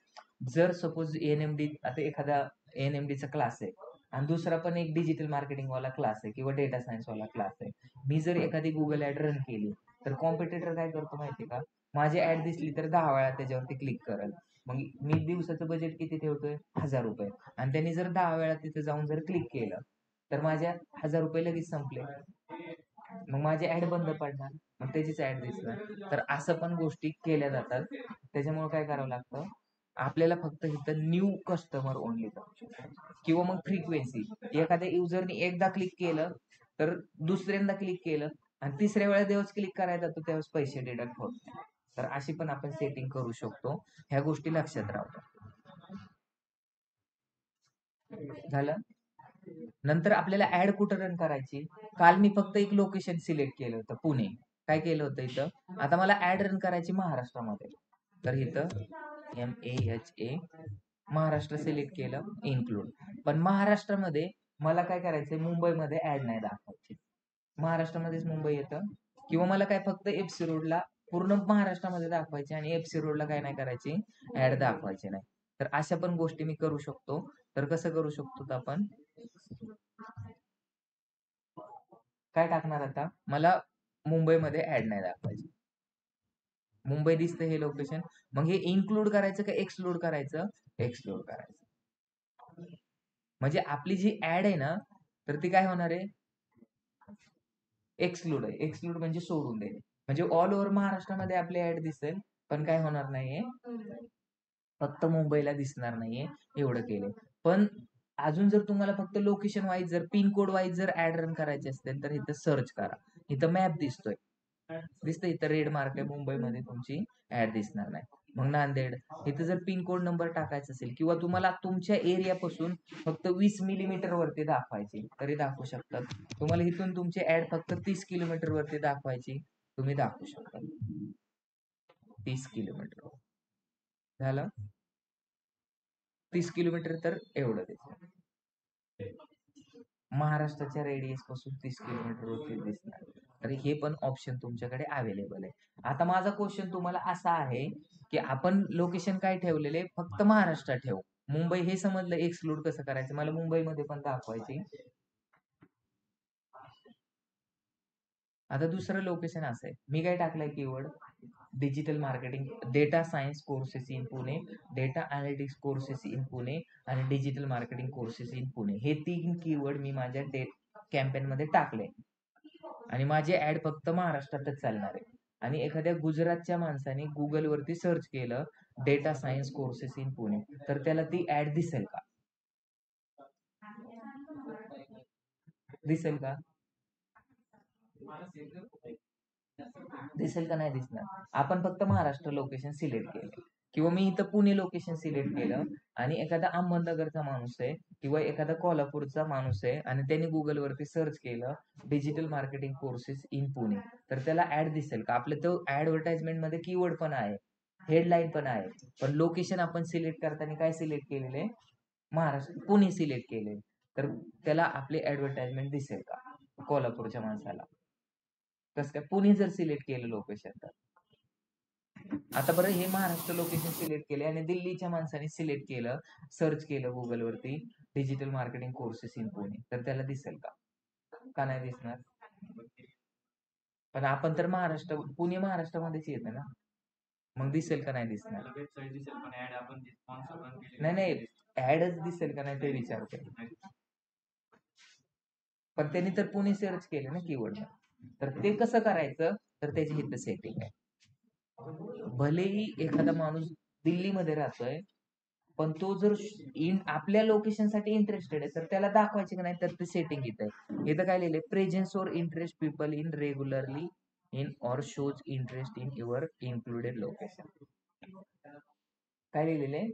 जर सपोज NMD, आता एखादा NMD चा क्लास आहे आणि दुसरा पण एक डिजिटल मार्केटिंग वाला क्लास आहे किंवा डेटा सायन्स वाला क्लास आहे, मी जर एखादी गुगल ऍड रन केली तर कॉम्पिटिटर काय करतो माहिती का? माझी ऍड दिसली तर 10 वेळा त्याच्यावरती क्लिक करेल. मग मी दिवसाचं बजेट किती ठेवतोय? 1000 रुपये. आणि त्यांनी जर 10 वेळा तिथे जाऊन जर क्लिक केलं तर माझ्या 1000 रुपये लगेच संपले. मग माझी ऍड बंद पडणार, मग त्याचीच ऍड दिसणार. तर असं पण गोष्टी केल्या जातात. त्याच्यामुळे काय करावं लागतं? आपल्याला फक्त इथं न्यू कस्टमर ओनली किंवा मग फ्रिक्वेन्सी. एखाद्या युजरने एकदा क्लिक केलं तर दुसऱ्यांदा क्लिक केलं आणि तिसऱ्या वेळेला जेव्हा क्लिक करायला जातो त्यावेळेस पैसे डिडक्ट होत नाही. तर अशी पण आपण सेटिंग करू शकतो. ह्या गोष्टी लक्षात राहतो. झालं. नंतर आपल्याला ऍड कुठं रन करायची? काल मी फक्त एक लोकेशन सिलेक्ट केलं होतं, पुणे. काय केलं होतं इथं? आता मला ऍड रन करायची महाराष्ट्रामध्ये, तर इथं MAHA महाराष्ट्र सिलेक्ट केलं, इन्क्लूड. पण महाराष्ट्रामध्ये मला काय करायचंय? मुंबईमध्ये ऍड नाही दाखवायची. महाराष्ट्रामध्येच मुंबई येतं, किंवा मला काय फक्त FC रोडला पूर्ण महाराष्ट्रामध्ये दाखवायची आणि FC रोडला काय नाही करायची? ऍड दाखवायची नाही. तर अशा पण गोष्टी मी करू शकतो. तर कसं करू शकतो आपण? काय टाकणार आता? मला मुंबईमध्ये ऍड नाही दाखवायची. मुंबई दिसतं हे लोकेशन. मग हे इन्क्लूड करायचं का एक्सक्लूड करायचं? एक्सक्लूड करायचं. म्हणजे आपली जी ऍड आहे ना, तर ती काय होणार आहे? एक्सक्लूड आहे. एक्सक्लूड म्हणजे सोडून देणे. म्हणजे ऑल ओव्हर महाराष्ट्रामध्ये आपली ऍड दिसेल, पण काय होणार नाहीये, फक्त मुंबईला दिसणार नाहीये, एवढं केलंय. पण अजून जर तुम्हाला फक्त लोकेशन वाईज जर पिन कोड वाईज जर ऍड रन करायचे असतील तर इथं सर्च करा. इथं मॅप दिसतोय, दिसतंय इथं रेड मार्क आहे, मुंबईमध्ये तुमची ऍड दिसणार नाही. मग नांदेड इथं जर पिन कोड नंबर टाकायचा असेल किंवा तुम्हाला तुमच्या एरियापासून फक्त 20 मिलीमीटर वरती दाखवायची तरी दाखवू शकतात. तुम्हाला इथून तुमची ऍड फक्त 30 किलोमीटर वरती दाखवायची, तुम्ही दाखवू शकता. 30 किलोमीटर झालं. 30 किलोमीटर तर एवढं दिसतं. महाराष्ट्राच्या रेडियस पासून 30 किलोमीटर वरती दिसणार. तर हे पण ऑप्शन तुमच्याकडे अवेलेबल आहे. आता माझा क्वेश्चन तुम्हाला असा आहे की आपण लोकेशन काय ठेवलेले, फक्त महाराष्ट्रात ठेवू. मुंबई हे समजलं, एक्सक्लूड कसं करायचं, मला मुंबईमध्ये पण दाखवायची. आता दुसरं लोकेशन असं आहे, मी काय टाकलंय keyword, digital marketing, data science courses in Pune, data analytics courses in Pune आणि digital marketing courses in Pune. हे 3 कीवर्ड मी माझ्या कॅम्पेन मध्ये टाकले आणि माझी ऍड फक्त महाराष्ट्रातच चालणार आहे. आणि एखाद्या गुजरातच्या माणसाने गुगल वरती सर्च केलं data science courses in Pune, तर त्याला ती ऍड दिसेल का? दिसेल का? दिसेल का नाही दिसणार? आपण फक्त महाराष्ट्र लोकेशन सिलेक्ट केलं किंवा मी इथं पुणे लोकेशन सिलेक्ट केलं आणि एखादा अहमदनगरचा माणूस आहे किंवा एखादा कोल्हापूरचा माणूस आहे आणि त्यांनी गुगल वरती सर्च केलं digital marketing courses in Pune, तर त्याला ऍड दिसेल का? आपलं तो ऍडव्हर्टाइजमेंट मध्ये कीवर्ड पण आहे, हेडलाईन पण आहे, पण लोकेशन आपण सिलेक्ट करताना काय सिलेक्ट केलेले, महाराष्ट्र पुणे सिलेक्ट केले, तर त्याला आपली ऍडव्हर्टाइजमेंट दिसेल का कोल्हापूरच्या माणसाला? कसं काय? पुणे जर सिलेक्ट केलं लोकेशन तर. आता बरं, हे महाराष्ट्र लोकेशन सिलेक्ट केले आणि दिल्लीच्या माणसाने सिलेक्ट केलं, सर्च केलं गुगल वरती digital marketing courses in Pune, तर त्याला दिसेल का? का नाही दिसणार? पण आपण तर महाराष्ट्र, पुणे महाराष्ट्रामध्येच येतं ना, मग दिसेल का नाही दिसणार? नाही नाही, ऍडच दिसेल का नाही ते विचारते. पण त्यांनी तर पुणे सर्च केले ना कीवर्ड, तर ते कसं करायचं, तर त्याची इथं सेटिंग आहे. भलेही एखादा माणूस दिल्लीमध्ये राहतोय, पण तो जर आपल्या लोकेशन साठी इंटरेस्टेड आहे, तर त्याला दाखवायचे की नाही, तर ते सेटिंग इथं आहे. इथं काय लिहिलंय, presence or interest people in regularly in or shows interest in your included location. काय लिहिलेलं आहे?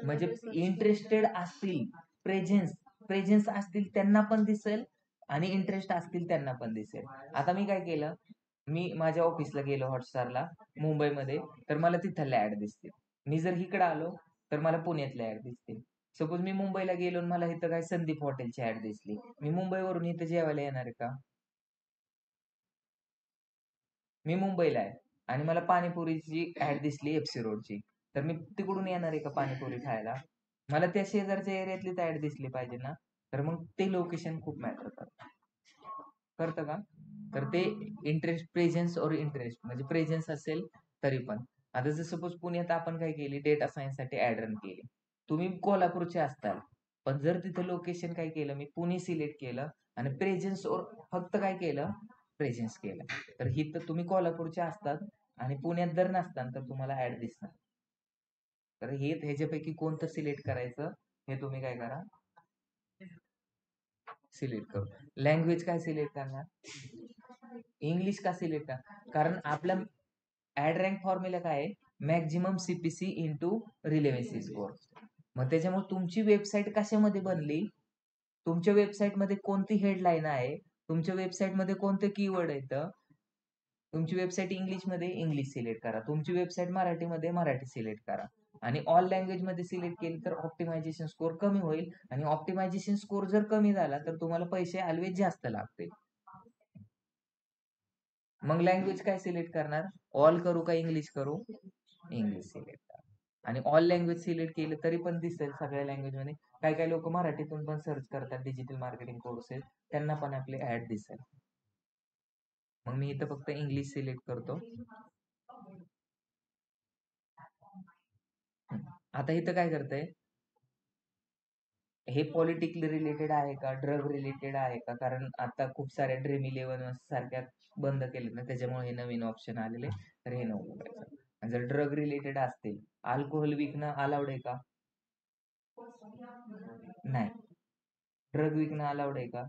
म्हणजे इंटरेस्टेड असतील, प्रेझेन्स असतील त्यांना पण दिसेल आणि इंटरेस्ट असतील त्यांना पण दिसेल. आता मी काय केलं, मी माझ्या ऑफिसला गेलो हॉटस्टारला मुंबईमध्ये, तर मला तिथल्या ऍड दिसतील. मी जर इकडे आलो तर मला पुण्यातल्या ऍड दिसतील. सपोज मी मुंबईला गेलो आणि मला इथं काय संदीप हॉटेलची ऍड दिसली, मी मुंबईवरून इथं जेवायला येणार आहे का? मी मुंबईला आहे आणि मला पाणीपुरीची ऍड दिसली एफसी रोडची, तर मी तिकडून येणार आहे का पाणीपुरी खायला? मला त्या शेजारच्या एरियातली ऍड दिसली पाहिजे ना. तर मग ते लोकेशन खूप मॅटर करतं का? तर ते इंटरेस्ट, प्रेझेन्स और इंटरेस्ट, म्हणजे प्रेझेन्स असेल तरी पण. आता जर सपोज पुण्यात आपण काय केली, डेटा सायन्स साठी ऍड रन केली, तुम्ही कोल्हापूरचे असताल, पण जर तिथं लोकेशन काय केलं, मी पुणे सिलेक्ट केलं आणि प्रेझेन्स और फक्त काय केलं, प्रेझेन्स केलं, तर ही तर तुम्ही कोल्हापूरचे असतात आणि पुण्यात जर नसताल तर तुम्हाला ऍड दिसणार. तर हे ह्याच्यापैकी कोणतं सिलेक्ट करायचं हे तुम्ही काय करा, सिलेक्ट करू. लँग्वेज काय सिलेक्ट करणार, इंग्लिश का सिलेक्ट करणार, कारण आपला ऍड रँक फॉर्म्युला काय आहे, मॅक्झिमम सीपीसी इंटू रिलेव्हन्सी स्कोर. मग त्याच्यामुळे तुमची वेबसाईट कशामध्ये बनली, तुमच्या वेबसाईट मध्ये कोणती हेडलाईन आहे, तुमच्या वेबसाईट मध्ये कोणते कीवर्ड आहेत. तुमची वेबसाईट इंग्लिशमध्ये इंग्लिश सिलेक्ट करा, तुमची वेबसाईट मराठीमध्ये मराठी सिलेक्ट करा, आणि ऑल लँग्वेज मध्ये सिलेक्ट केली तर ऑप्टिमायझेशन स्कोर कमी होईल, आणि ऑप्टिमायझेशन स्कोर जर कमी झाला तर तुम्हाला पैसे ऑलवेज जास्त लागतील. मग लँग्वेज काय सिलेक्ट करणार, ऑल करू का इंग्लिश करू, इंग्लिश सिलेक्ट करा. आणि ऑल लँग्वेज सिलेक्ट केलं तरी पण दिसेल सगळ्या लँग्वेज मध्ये. काही काही लोक मराठीतून पण सर्च करतात डिजिटल मार्केटिंग कोर्सेस, त्यांना पण आपले ऍड दिसेल. मग मी इथं फक्त इंग्लिश सिलेक्ट करतो. आता इथं काय करतंय, हे पॉलिटिकली रिलेटेड आहे का, ड्रग रिलेटेड आहे का? कारण आता खूप साऱ्या ड्रीम 11 सारख्या बंद केले ना, त्याच्यामुळे हे नवीन ऑप्शन आलेले, तर हे नको करायचं. आणि जर ड्रग रिलेटेड असतील, अल्कोहोल विकणं अलाउड आहे का? नाही. ड्रग विकणं अलाउड आहे का?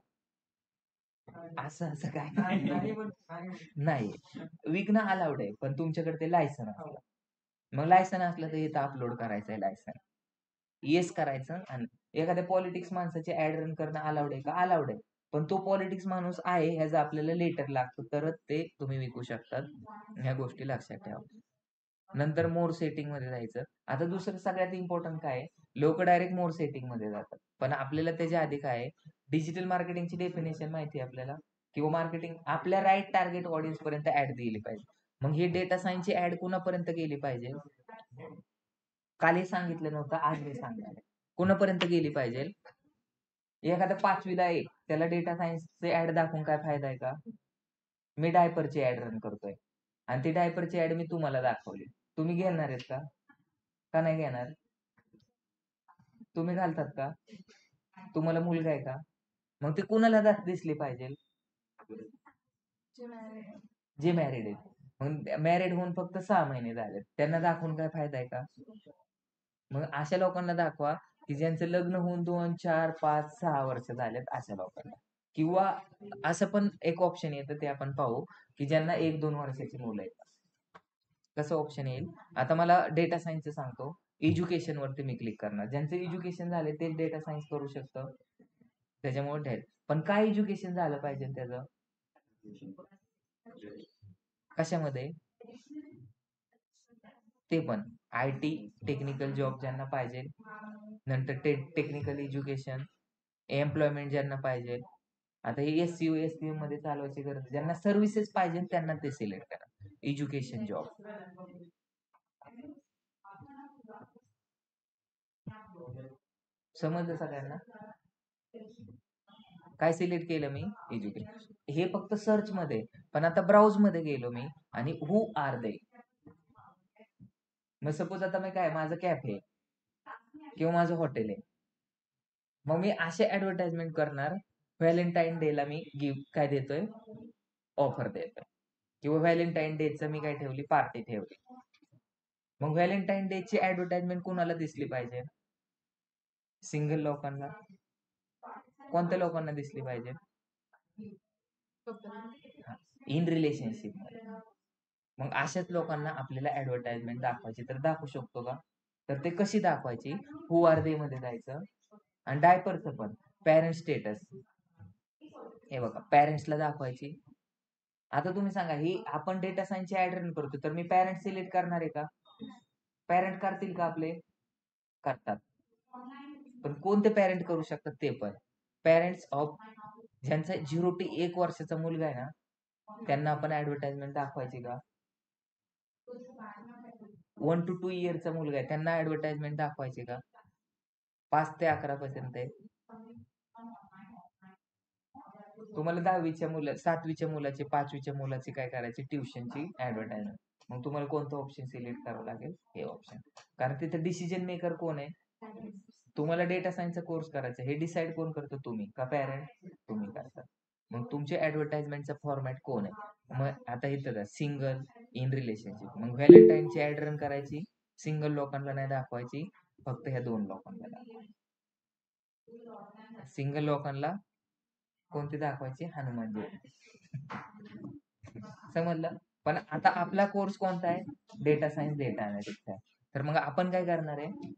असं काय नाही. विकणं अलाउड आहे, पण तुमच्याकडे ते लायसन असलं. मग लायसन असलं तर इथं अपलोड करायचं आहे लायसन. येस करायचं. आणि एखाद्या पॉलिटिक्स माणसाची ऍड रन करणं अलाउड आहे का? अलाउड आहे. पण तो पॉलिटिक्स माणूस आहे ह्याचं आपल्याला लेटर लागतं, तरच ते तुम्ही विकू शकतात. ह्या गोष्टी लक्षात ठेवा. नंतर मोर सेटिंग मध्ये जायचं. आता दुसरं सगळ्यात इम्पॉर्टंट काय आहे, लोक डायरेक्ट मोर सेटिंग मध्ये जातात, पण आपल्याला त्याच्या आधी काय आहे, डिजिटल मार्केटिंगची डेफिनेशन माहिती आहे आपल्याला, किंवा मार्केटिंग आपल्या राईट टार्गेट ऑडियन्स पर्यंत ऍड दिली पाहिजे. मग ही डेटा सायन्सची ऍड कुणापर्यंत गेली पाहिजे? काल हे सांगितलं नव्हतं, आज मी सांगणार आहे. कुणापर्यंत गेली पाहिजे? एखादा 5वीला आहे, त्याला डेटा सायन्सचे ऍड दाखवून काय फायदा आहे का? मी डायपरची ऍड रन करतोय आणि ती डायपरची ऍड मी तुम्हाला दाखवली, तुम्ही घेणार आहेत का? का नाही घेणार? तुम्ही घालतात का? तुम्हाला मुलगा आहे का? मग ते कुणाला दिसले पाहिजे? जे मॅरिड आहेत. मग मॅरिड होऊन फक्त 6 महिने झालेत, त्यांना दाखवून काय फायदा आहे का? मग अशा लोकांना दाखवा की ज्यांचं लग्न होऊन 2, 4, 5, 6 वर्ष झालेत, अशा लोकांना. किंवा असं पण एक ऑप्शन येतं, ते आपण पाहू, की ज्यांना 1-2 वर्षाची मुलं आहेत. कसं ऑप्शन येईल? आता मला डेटा सायन्सचं सांगतो. एज्युकेशन वरती मी क्लिक करणार. ज्यांचं एज्युकेशन झाले ते डेटा सायन्स करू शकतं, त्याच्यामुळे ठेल. पण काय एज्युकेशन झालं पाहिजे त्याचं? कशामध्ये? ते पण IT टेक्निकल जॉब ज्यांना पाहिजे, नंतर टेक्निकल एज्युकेशन, एम्प्लॉयमेंट ज्यांना पाहिजे. आता हे SCU STU मध्ये चालवायची गरज, ज्यांना सर्व्हिसेस पाहिजे त्यांना ते सिलेक्ट करा, एज्युकेशन जॉब. समजलं सगळ्यांना? काय सिलेक्ट केलं मी? एज्युकेशन. हे फक्त सर्च मध्ये. पण आता ब्राउज मध्ये गेलो मी आणि हु आर दे. मग सपोज आता मी काय, माझं कॅफे आहे किंवा माझं हॉटेल आहे, मग मी असे ऍडव्हर्टाइजमेंट करणार. व्हॅलेंटाईन डे ला मी गिफ्ट काय देतोय, ऑफर देतोय, किंवा व्हॅलेंटाईन डेचं मी काय ठेवली, पार्टी ठेवली. मग व्हॅलेंटाईन डे ची ऍडव्हर्टाइजमेंट कुणाला दिसली पाहिजे? सिंगल लोकांना. कोणत्या लोकांना दिसली पाहिजे? इन रिलेशनशिप मध्ये. मग अशाच लोकांना आपल्याला ऍडव्हर्टाइजमेंट दाखवायची, तर दाखवू शकतो का? तर ते कशी दाखवायची? हु आर दे मध्ये जायचं. आणि डायपरचं पण पॅरेंट स्टेटस, हे बघा, पॅरेंट्सला दाखवायची. आता तुम्ही सांगा, ही आपण डेटा सायन्सची ऍड रन करतो, तर मी पॅरेंट सिलेक्ट करणार आहे का? पॅरेंट करतील का आपले? करतात. पण कोणते पॅरेंट करू शकतात? ते पण पॅरेंट्स ऑफ ज्यांचा 0 ते 1 वर्षाचा मुलगा आहे ना, त्यांना आपण ऍडव्हर्टाइजमेंट दाखवायची का? 1 to 2 इयरचा मुलगा आहे, त्यांना ऍडव्हर्टाइजमेंट दाखवायची का? 5 ते 11 पर्यंत आहे. तुम्हाला 10वीच्या मुला, 7वीच्या मुलाची, 5वीच्या मुलाची काय करायची? ट्युशनची ऍडव्हर्टाइजमेंट. मग तुम्हाला कोणतं ऑप्शन सिलेक्ट करावं लागेल? हे ऑप्शन. कारण तिथे डिसिजन मेकर कोण आहे? तुम्हाला डेटा सायन्सचा कोर्स करायचा, हे डिसाईड कोण करतो? तुम्ही का पॅरेंट? तुम्ही करता. मग तुमच्या ऍडव्हर्टाइजमेंटचा फॉर्मॅट कोण आहे? मग आता इथं सिंगल, इन रिलेशनशिप. मग व्हॅलेंटाईनची ऍड रन करायची, सिंगल लोकांना नाही दाखवायची, फक्त ह्या 2 लोकांना दाखवायची. सिंगल लोकांना कोणती दाखवायची? हनुमान जयंती. समजलं? पण आता आपला कोर्स कोणता आहे? डेटा सायन्स, डेटा अनालिटिक्स आहे. तर मग आपण काय करणार आहे?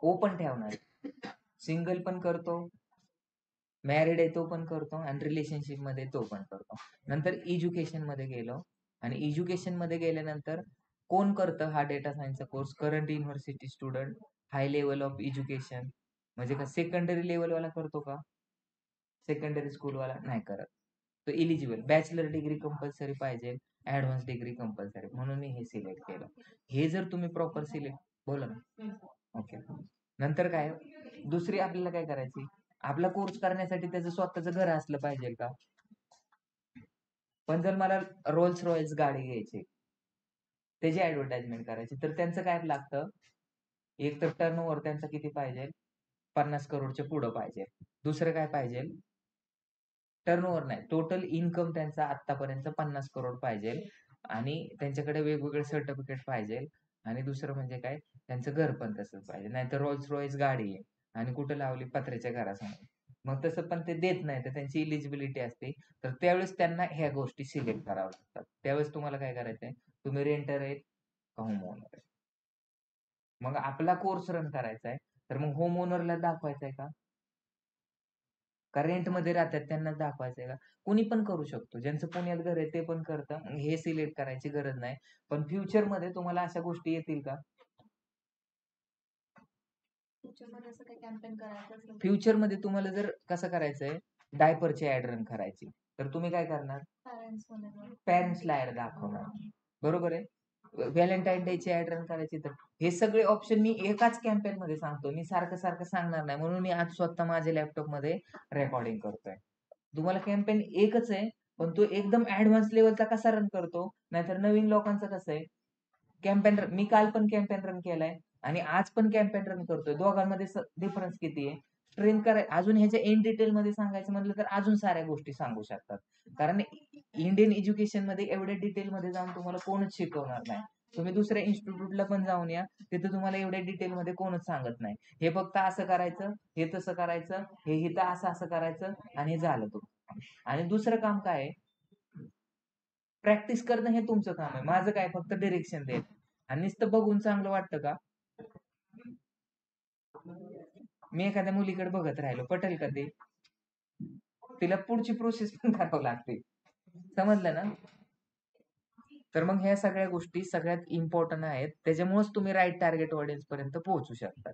ओपन ठेवणार आहे. सिंगल पण करतो, मॅरिड आहे तो पण करतो, आणि रिलेशनशिप मध्ये तो पण करतो. नंतर एज्युकेशन मध्ये गेलो, आणि एज्युकेशन मध्ये गेल्यानंतर कोण करतं हा डेटा सायन्सचा course? Current university student, high level of education. म्हणजे का सेकंडरी लेवलवाला करतो का? सेकंडरी स्कूलवाला नाही करत. तो इलिजिबल. बॅचलर डिग्री कंपल्सरी पाहिजे, ऍडव्हान्स डिग्री कंपल्सरी, म्हणून मी हे सिलेक्ट केलं. हे जर तुम्ही प्रॉपर सिलेक्ट, बोला ना. ओके. नंतर काय, दुसरी आपल्याला काय करायची? आपला कोर्स करण्यासाठी त्याचं स्वतःचं घर असलं पाहिजे का? पण जर मला रोल्स रॉयल्स गाडी घ्यायची, त्याची ऍडव्हर्टाइजमेंट करायची, तर त्यांचं काय लागतं? एक तर टर्नओव्हर त्यांचा किती पाहिजे? 50 करोडच्या पुढं पाहिजे. दुसरं काय पाहिजे? टर्नओव्हर नाही, टोटल इन्कम त्यांचा आतापर्यंत 50 करोड पाहिजे आणि त्यांच्याकडे वेगवेगळे सर्टिफिकेट पाहिजे आणि दुसरं म्हणजे काय, त्यांचं घर पण तसंच पाहिजे. नाहीतर रोल्स रॉयस गाडी आहे आणि कुठं लावली? पत्र्याच्या घरासमोर. मग तसं पण ते देत नाही, तर त्यांची इलिजिबिलिटी असते. तर त्यावेळेस त्यांना ह्या गोष्टी सिलेक्ट कराव्या लागतात. त्यावेळेस तुम्हाला काय करायचंय? तुम्ही रेंटर आहे का होम ओनर आहे? मग आपला कोर्स रन करायचा आहे, तर मग होम ओनरला दाखवायचंय का रेंट मध्ये राहतात त्यांनाच दाखवायचंय का? कोणी पण करू शकतो. ज्यांचं पुण्यात घर आहे ते पण करतं. मग हे सिलेक्ट करायची गरज नाही. पण फ्युचर मध्ये तुम्हाला अशा गोष्टी येतील का? फ्युचरमध्ये असं काही कॅम्पेन करायचं असेल तर फ्युचर मध्ये तुम्हाला जर कसं करायचंय, डायपरची ऍड रन करायची, तर तुम्ही काय करणार? पॅरेंट्सला ऍड दाखवणार. बरोबर आहे. व्हॅलेंटाईन डे ची ऍड रन करायची, तर हे सगळे ऑप्शन मी एकाच कॅम्पेन मध्ये सांगतो. मी सारखं सारखं सांगणार नाही, म्हणून मी आज स्वतः माझ्या लॅपटॉप मध्ये रेकॉर्डिंग करतोय. तुम्हाला कॅम्पेन एकच आहे, पण तो एकदम ऍडव्हान्स लेवलचा कसा रन करतो, नाहीतर नवीन लोकांचं कसं आहे, कॅम्पेन मी काल पण कॅम्पेन रन केलाय आणि आज पण कॅम्पेन रन करतोय. दोघांमध्ये डिफरन्स किती आहे? ट्रेन कराय अजून ह्याच्या इन डिटेल मध्ये सांगायचं म्हटलं तर अजून साऱ्या गोष्टी सांगू शकतात. कारण इंडियन एज्युकेशन मध्ये एवढ्या डिटेल मध्ये जाऊन तुम्हाला कोणच शिकवणार नाही. तुम्ही दुसऱ्या इन्स्टिट्यूटला पण जाऊन या, तिथे तुम्हाला एवढ्या डिटेल मध्ये कोणच सांगत नाही. हे फक्त असं करायचं, हे तसं करायचं, हे इथं असं असं करायचं आणि हे झालं तुम्ही. आणि दुसरं काम काय आहे? प्रॅक्टिस करणं हे तुमचं काम आहे. माझं काय फक्त डिरेक्शन देत आणि नुसतं बघून चांगलं वाटतं का? मी एखाद्या मुलीकडे बघत राहिलो, पटेल का ते? तिला पुढची प्रोसेस पण करावं लागते. समजलं ना? तर मग ह्या सगळ्या गोष्टी सगळ्यात इम्पॉर्टंट आहेत. त्याच्यामुळेच तुम्ही राईट टार्गेट ऑडियन्स पर्यंत पोहोचू शकता.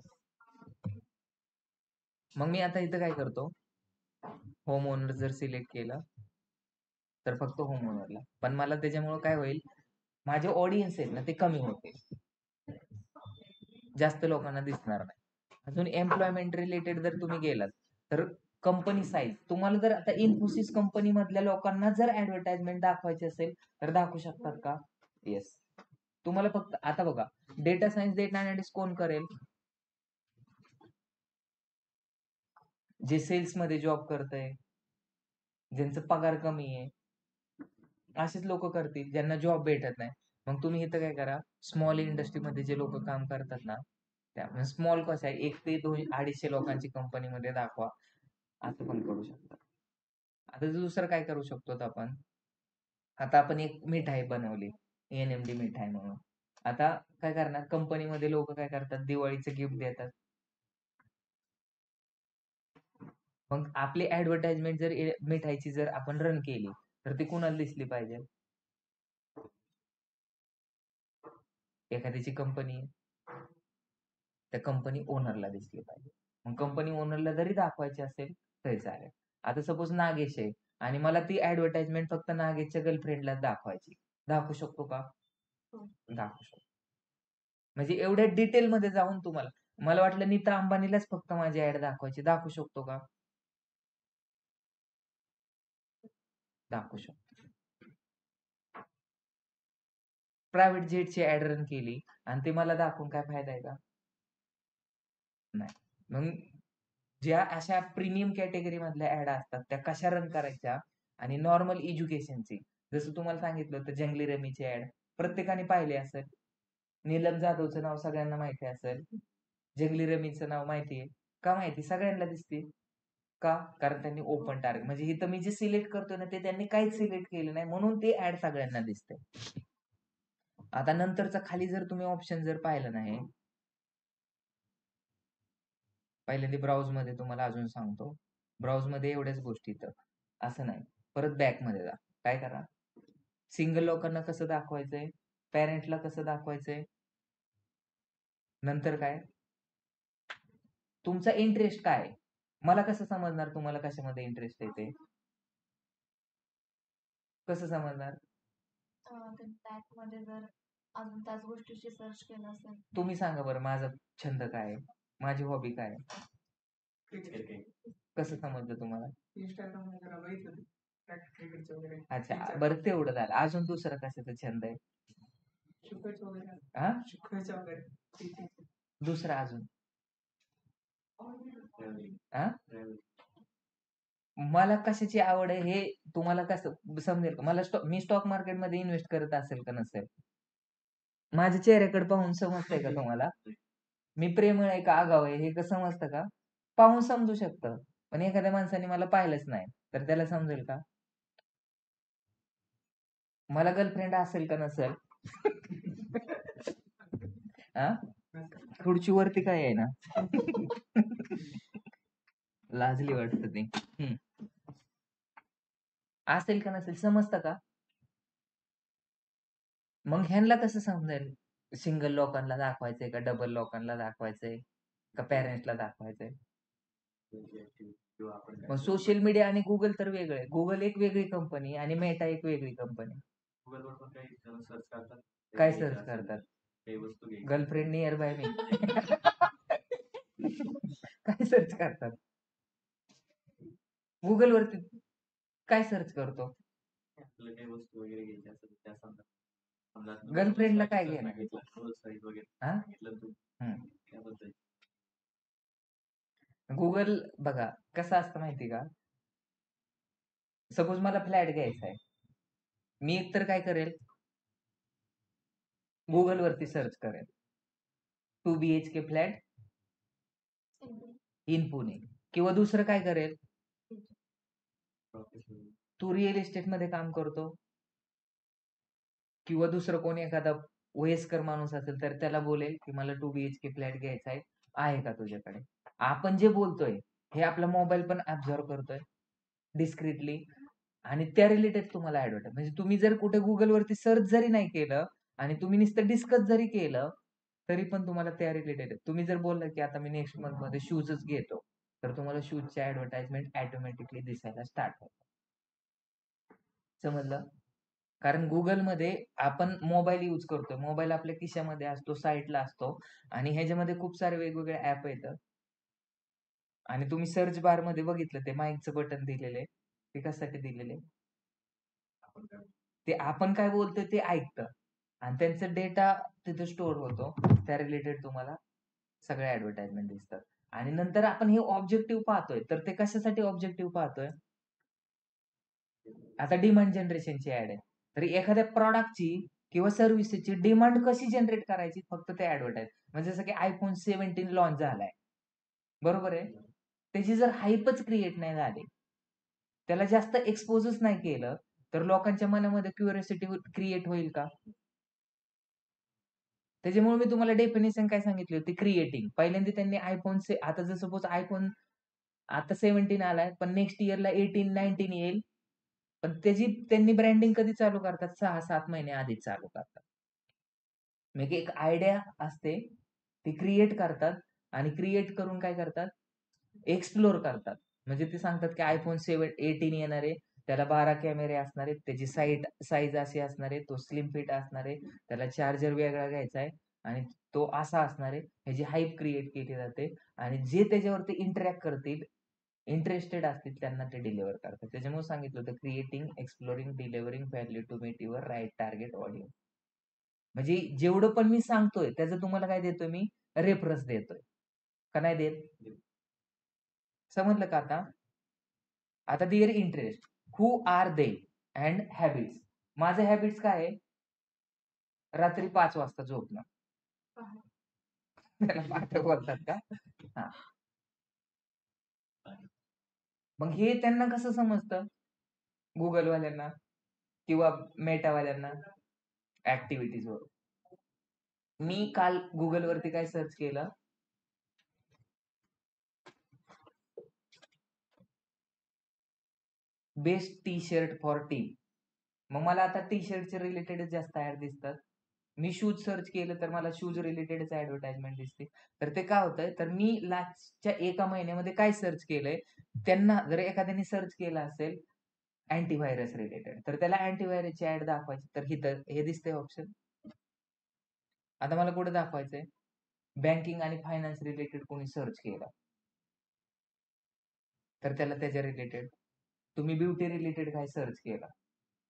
मग मी आता इथं काय करतो? होम ओनर जर सिलेक्ट केलं तर फक्त होम ओनरला. पण मला त्याच्यामुळे काय होईल? माझे ऑडियन्स आहेत ना ते कमी होतील, जास्त लोकांना दिसणार नाही. अजून एम्प्लॉयमेंट रिलेटेड जर तुम्ही गेलात तर कंपनी साईज, तुम्हाला जर आता इन्फोसिस कंपनी मधल्या लोकांना जर ऍडव्हर्टाइजमेंट दाखवायची असेल तर दाखवू शकतात का? येस. तुम्हाला फक्त आता बघा, डेटा सायन्स, डेटा अनालिस्ट कोण करेल? जे सेल्स मध्ये जॉब करतय, ज्यांचा पगार कमी आहे, असेच लोक करतील ज्यांना जॉब भेटत नाही. मग तुम्ही इथं काय करा, स्मॉल इंडस्ट्रीमध्ये जे लोक काम करतात ना, त्या स्मॉल कसं आहे, 1 ते 200-250 लोकांची कंपनीमध्ये दाखवा, असं पण करू शकता. आता दुसरं काय करू शकतो आपण? आता आपण एक मिठाई बनवली, NMD मिठाई म्हणून. आता काय करणार, कंपनीमध्ये लोक काय करतात, दिवाळीचं गिफ्ट देतात. मग आपली ऍडव्हर्टाइजमेंट जर मिठाईची जर आपण रन केली तर ती कुणाला दिसली पाहिजे? एखाद्याची कंपनी, त्या कंपनी ओनरला दिसली पाहिजे. मग कंपनी ओनरला जरी दाखवायची असेल तरी चालेल. आता सपोज नागेश आहे आणि मला ती ऍडव्हर्टाइजमेंट फक्त नागेशच्या गर्लफ्रेंडलाच दाखवायची, दाखवू शकतो का? दाखवू शकतो. म्हणजे एवढ्या डिटेल मध्ये जाऊन तुम्हाला, मला वाटलं नीता अंबानीलाच फक्त माझी ऍड दाखवायची, दाखवू शकतो का? दाखवू शकतो. प्रायव्हेट जेटची ऍड रन केली आणि ते मला दाखवून काय फायदा आहे का? नाही. मग ज्या अशा प्रीमियम कॅटेगरी मधल्या ऍड असतात त्या कशा रन करायच्या, आणि नॉर्मल एज्युकेशनची, जसं तुम्हाला सांगितलं होतं जंगली रमीची ऍड प्रत्येकाने पाहिली असेल. नीलम जाधवचं नाव सगळ्यांना माहिती असेल, जंगली रमीचं नाव माहितीये का? माहिती सगळ्यांना दिसते का? कारण त्यांनी ओपन टार्गेट, म्हणजे इथं मी जे सिलेक्ट करतोय ना ते त्यांनी काहीच सिलेक्ट केलं नाही म्हणून ते ऍड सगळ्यांना दिसते. आता नंतरचा खाली जर तुम्ही ऑप्शन जर पाहिलं नाही, पहिल्यांदा ब्राउज मध्ये तुम्हाला अजून सांगतो, ब्राउज मध्ये एवढ्याच गोष्टी तर असं नाही. परत बॅक मध्ये जा, काय करा, सिंगल लोकांना कसं दाखवायचंय, पॅरेंटला कसं दाखवायचंय, नंतर काय, तुमचा इंटरेस्ट काय, मला कसं समजणार तुम्हाला कशामध्ये इंटरेस्ट येते? कसं समजणार? बॅक मध्ये जर अजून त्याच गोष्टीची सर्च केलं असेल. तुम्ही सांगा बरं, माझा छंद काय आहे, माझी हॉबी काय आहे, कसं समजलं तुम्हाला? इंस्टाग्राम वगैरे बघितलं क्रिकेटचं वगैरे. अच्छा, बरं तेवढं झालं. अजून दुसरं कशाचा छंद आहे? शिकवायचं वगैरे. हा, शिकवायचं वगैरे. दुसरं अजून हा मला कशाची आवड आहे हे तुम्हाला कसं समजेल का? मला मी स्टॉक मार्केटमध्ये इन्व्हेस्ट करत असेल का नसेल, माझ्या चेहऱ्याकडे पाहून समजतंय का तुम्हाला मी प्रेमळ आहे का आगाव आहे हे कसं समजतं का? पाहून समजू शकतं. पण एखाद्या माणसाने मला पाहिलंच नाही तर त्याला समजेल का? मला गर्लफ्रेंड असेल का नसेल हा खुर्चीवरती काय आहे ना लाजली वाटत ती. असेल का नसेल समजतं का? मग ह्यांना कसं समजेल सिंगल लोकांना दाखवायचंय का डबल लोकांना दाखवायचंय का पॅरेंट्सला दाखवायचंय? मग सोशल मीडिया आणि गुगल तर वेगळे. गुगल एक वेगळी कंपनी आणि मेटा एक वेगळी कंपनी. काय सर्च करतात? गर्लफ्रेंड नियर बाय मी काय सर्च करतात? गुगल वरती काय सर्च करतो? गर्लफ्रेंडला काय घेणं? गुगल बघा कसं असतं माहिती का? सपोज मला फ्लॅट घ्यायचा आहे, मी एकतर काय करेल गुगल वरती सर्च करेल 2 BHK फ्लॅट इन पुणे, किंवा दुसरं काय करेल तू रिअल इस्टेट मध्ये काम करतो किंवा दुसरं कोणी एखादा वयस्कर माणूस असेल तर त्याला बोलेल की मला 2 BHK फ्लॅट घ्यायचा आहे का तुझ्याकडे? आपण जे बोलतोय हे आपला मोबाईल पण ऍब्झॉर्व करतोय डिस्क्रिटली आणि त्या रिलेटेड तुम्हाला ऍडव्हर्टाईज. म्हणजे तुम्ही जर कुठे गुगल वरती सर्च जरी नाही केलं आणि तुम्ही नुसतं डिस्कस जरी केलं तरी पण तुम्हाला त्या रिलेटेड. तुम्ही जर बोलला की आता मी नेक्स्ट मंथ मध्ये शूजच घेतो तर तुम्हाला शूजच्या ऍडव्हर्टाइजमेंट ऑटोमॅटिकली दिसायला स्टार्ट होतं. समजलं? कारण गुगलमध्ये आपण मोबाईल यूज करतोय, मोबाईल आपल्या खिशामध्ये असतो, साईटला असतो आणि ह्याच्यामध्ये खूप सारे वेगवेगळे ऍप येतात आणि तुम्ही सर्च बार मध्ये बघितलं ते माईकचं बटन दिलेले ते कशासाठी दिलेले? ते आपण काय बोलतोय ते ऐकतं आणि त्यांचा डेटा तिथे स्टोअर होतो. त्या रिलेटेड तुम्हाला सगळ्या ऍडव्हर्टाइजमेंट दिसतात आणि नंतर आपण हे ऑब्जेक्टिव्ह पाहतोय तर ते कशासाठी ऑब्जेक्टिव्ह पाहतोय? आता डिमांड जनरेशनची ऍड आहे तर एखाद्या प्रॉडक्टची किंवा सर्व्हिसची डिमांड कशी जनरेट करायची फक्त ते ऍडव्हर्टाइज. म्हणजे जसं की iPhone 17 लॉन्च झालाय बरोबर आहे, त्याची जर हाईपच क्रिएट नाही झाली, त्याला जास्त एक्सपोजच नाही केलं तर लोकांच्या मनामध्ये क्युरिओसिटी क्रिएट होईल का? त्याच्यामुळे मी तुम्हाला डेफिनेशन काय सांगितली होती क्रिएटिंग. पहिल्यांदा त्यांनी iPhone से आता जर सपोज iPhone आता 17 आलाय पण नेक्स्ट इयरला 18 19 येईल पण त्याची त्यांनी ब्रँडिंग कधी चालू करतात? 6-7 महिने आधीच चालू करतात. म्हणजे एक आयडिया असते ती क्रिएट करतात आणि क्रिएट करून काय करतात एक्सप्लोर करतात. म्हणजे ते सांगतात की iPhone 18 येणार आहे, त्याला 12 कॅमेरे असणार आहेत, त्याची साईज अशी असणार आहे, तो स्लिम फिट असणार आहे, त्याला चार्जर वेगळा घ्यायचा आहे आणि तो असा असणार आहे. ह्याची हाईप क्रिएट केली जाते आणि जे त्याच्यावरती इंटरॅक्ट करतील इंटरेस्टेड असतील त्यांना ते डिलिव्हर करतात. त्याच्यामुळे सांगितलं होतं creating exploring delivering value to meet your right target audience. म्हणजे जेवढं पण मी सांगतोय त्याचं तुम्हाला काय देतोय मी रेफरन्स देतोय का नाही देत? समजलं का आता? आता their interest who are they and habits. माझं हॅबिट्स काय आहे? रात्री 5 वाजता झोपणं. त्याला पहाटे बोलतात का? हा. मग हे त्यांना कसं समजतं गुगलवाल्यांना किंवा मेटावाल्यांना? ऍक्टिव्हिटीज वर. मी काल गुगल वरती काय सर्च केलं best T shirt for team. मग मला आता टी शर्टचे रिलेटेडच जास्त ऍड दिसतात. मी शूज सर्च केलं तर मला शूज रिलेटेडच ऍडव्हर्टाइजमेंट दिसते. तर ते काय होतंय तर मी लास्टच्या एका महिन्यामध्ये काय सर्च केलंय त्यांना जर एखाद्याने सर्च केलं असेल अँटीव्हायरस रिलेटेड तर त्याला अँटीव्हायरसची ऍड दाखवायची तर हे दिसतंय ऑप्शन. आता मला कुठे दाखवायचंय बँकिंग आणि फायनान्स रिलेटेड कोणी सर्च केलं तर त्याला त्याच्या रिलेटेड. तुम्ही ब्युटी रिलेटेड काय सर्च केला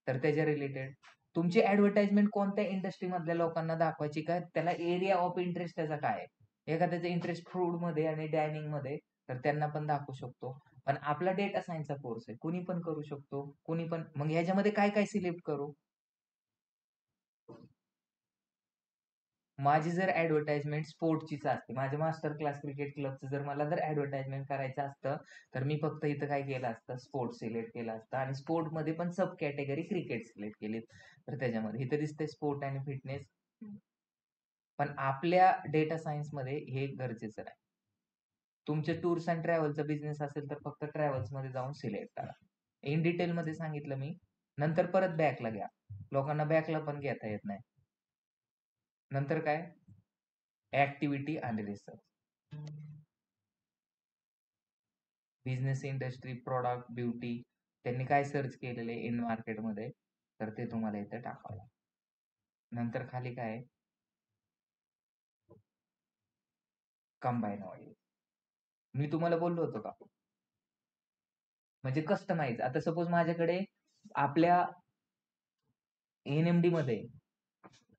तर त्याच्या रिलेटेड. तुमची ऍडव्हर्टाइजमेंट कोणत्या इंडस्ट्री मधल्या लोकांना दाखवायची का त्याला एरिया ऑफ इंटरेस्ट त्याचा काय आहे. एखाद्याचा इंटरेस्ट फूड मध्ये आणि डायनिंग मध्ये तर त्यांना पण दाखवू शकतो. पण आपला डेटा सायन्सचा कोर्स आहे, कुणी पण करू शकतो, कुणी पण. मग ह्याच्यामध्ये काय काय सिलेक्ट करू? माझी जर ऍडव्हर्टाइजमेंट स्पोर्टचीच असते, माझ्या मास्टर क्लास क्रिकेट क्लबचं जर मला जर ऍडव्हर्टाइजमेंट करायचं असतं, तर मी फक्त इथं काय केलं असतं, स्पोर्ट्स सिलेक्ट केलं असतं आणि स्पोर्ट मध्ये पण सब कॅटेगरी क्रिकेट सिलेक्ट केली. तर त्याच्यामध्ये इथं दिसतंय स्पोर्ट आणि फिटनेस. पण आपल्या डेटा सायन्स मध्ये हे गरजेचं नाही. तुमचे टूर्स अँड ट्रॅव्हलचा बिझनेस असेल तर फक्त ट्रॅव्हल्स मध्ये जाऊन सिलेक्ट करा. इन डिटेल मध्ये सांगितलं मी. नंतर परत बॅकला घ्या, लोकांना बॅकला पण घेता येत नाही. नंतर काय, ऍक्टिव्हिटी आणि research. Business, industry, product, beauty, त्यांनी काय सर्च केलेले इन मार्केटमध्ये, तर ते तुम्हाला इथे टाकावं लागेल. नंतर खाली काय, कंबाईन ऑडियन्स. मी तुम्हाला बोललो होतो का, म्हणजे कस्टमाइज. आता सपोज माझ्याकडे आपल्या एनएमडी मध्ये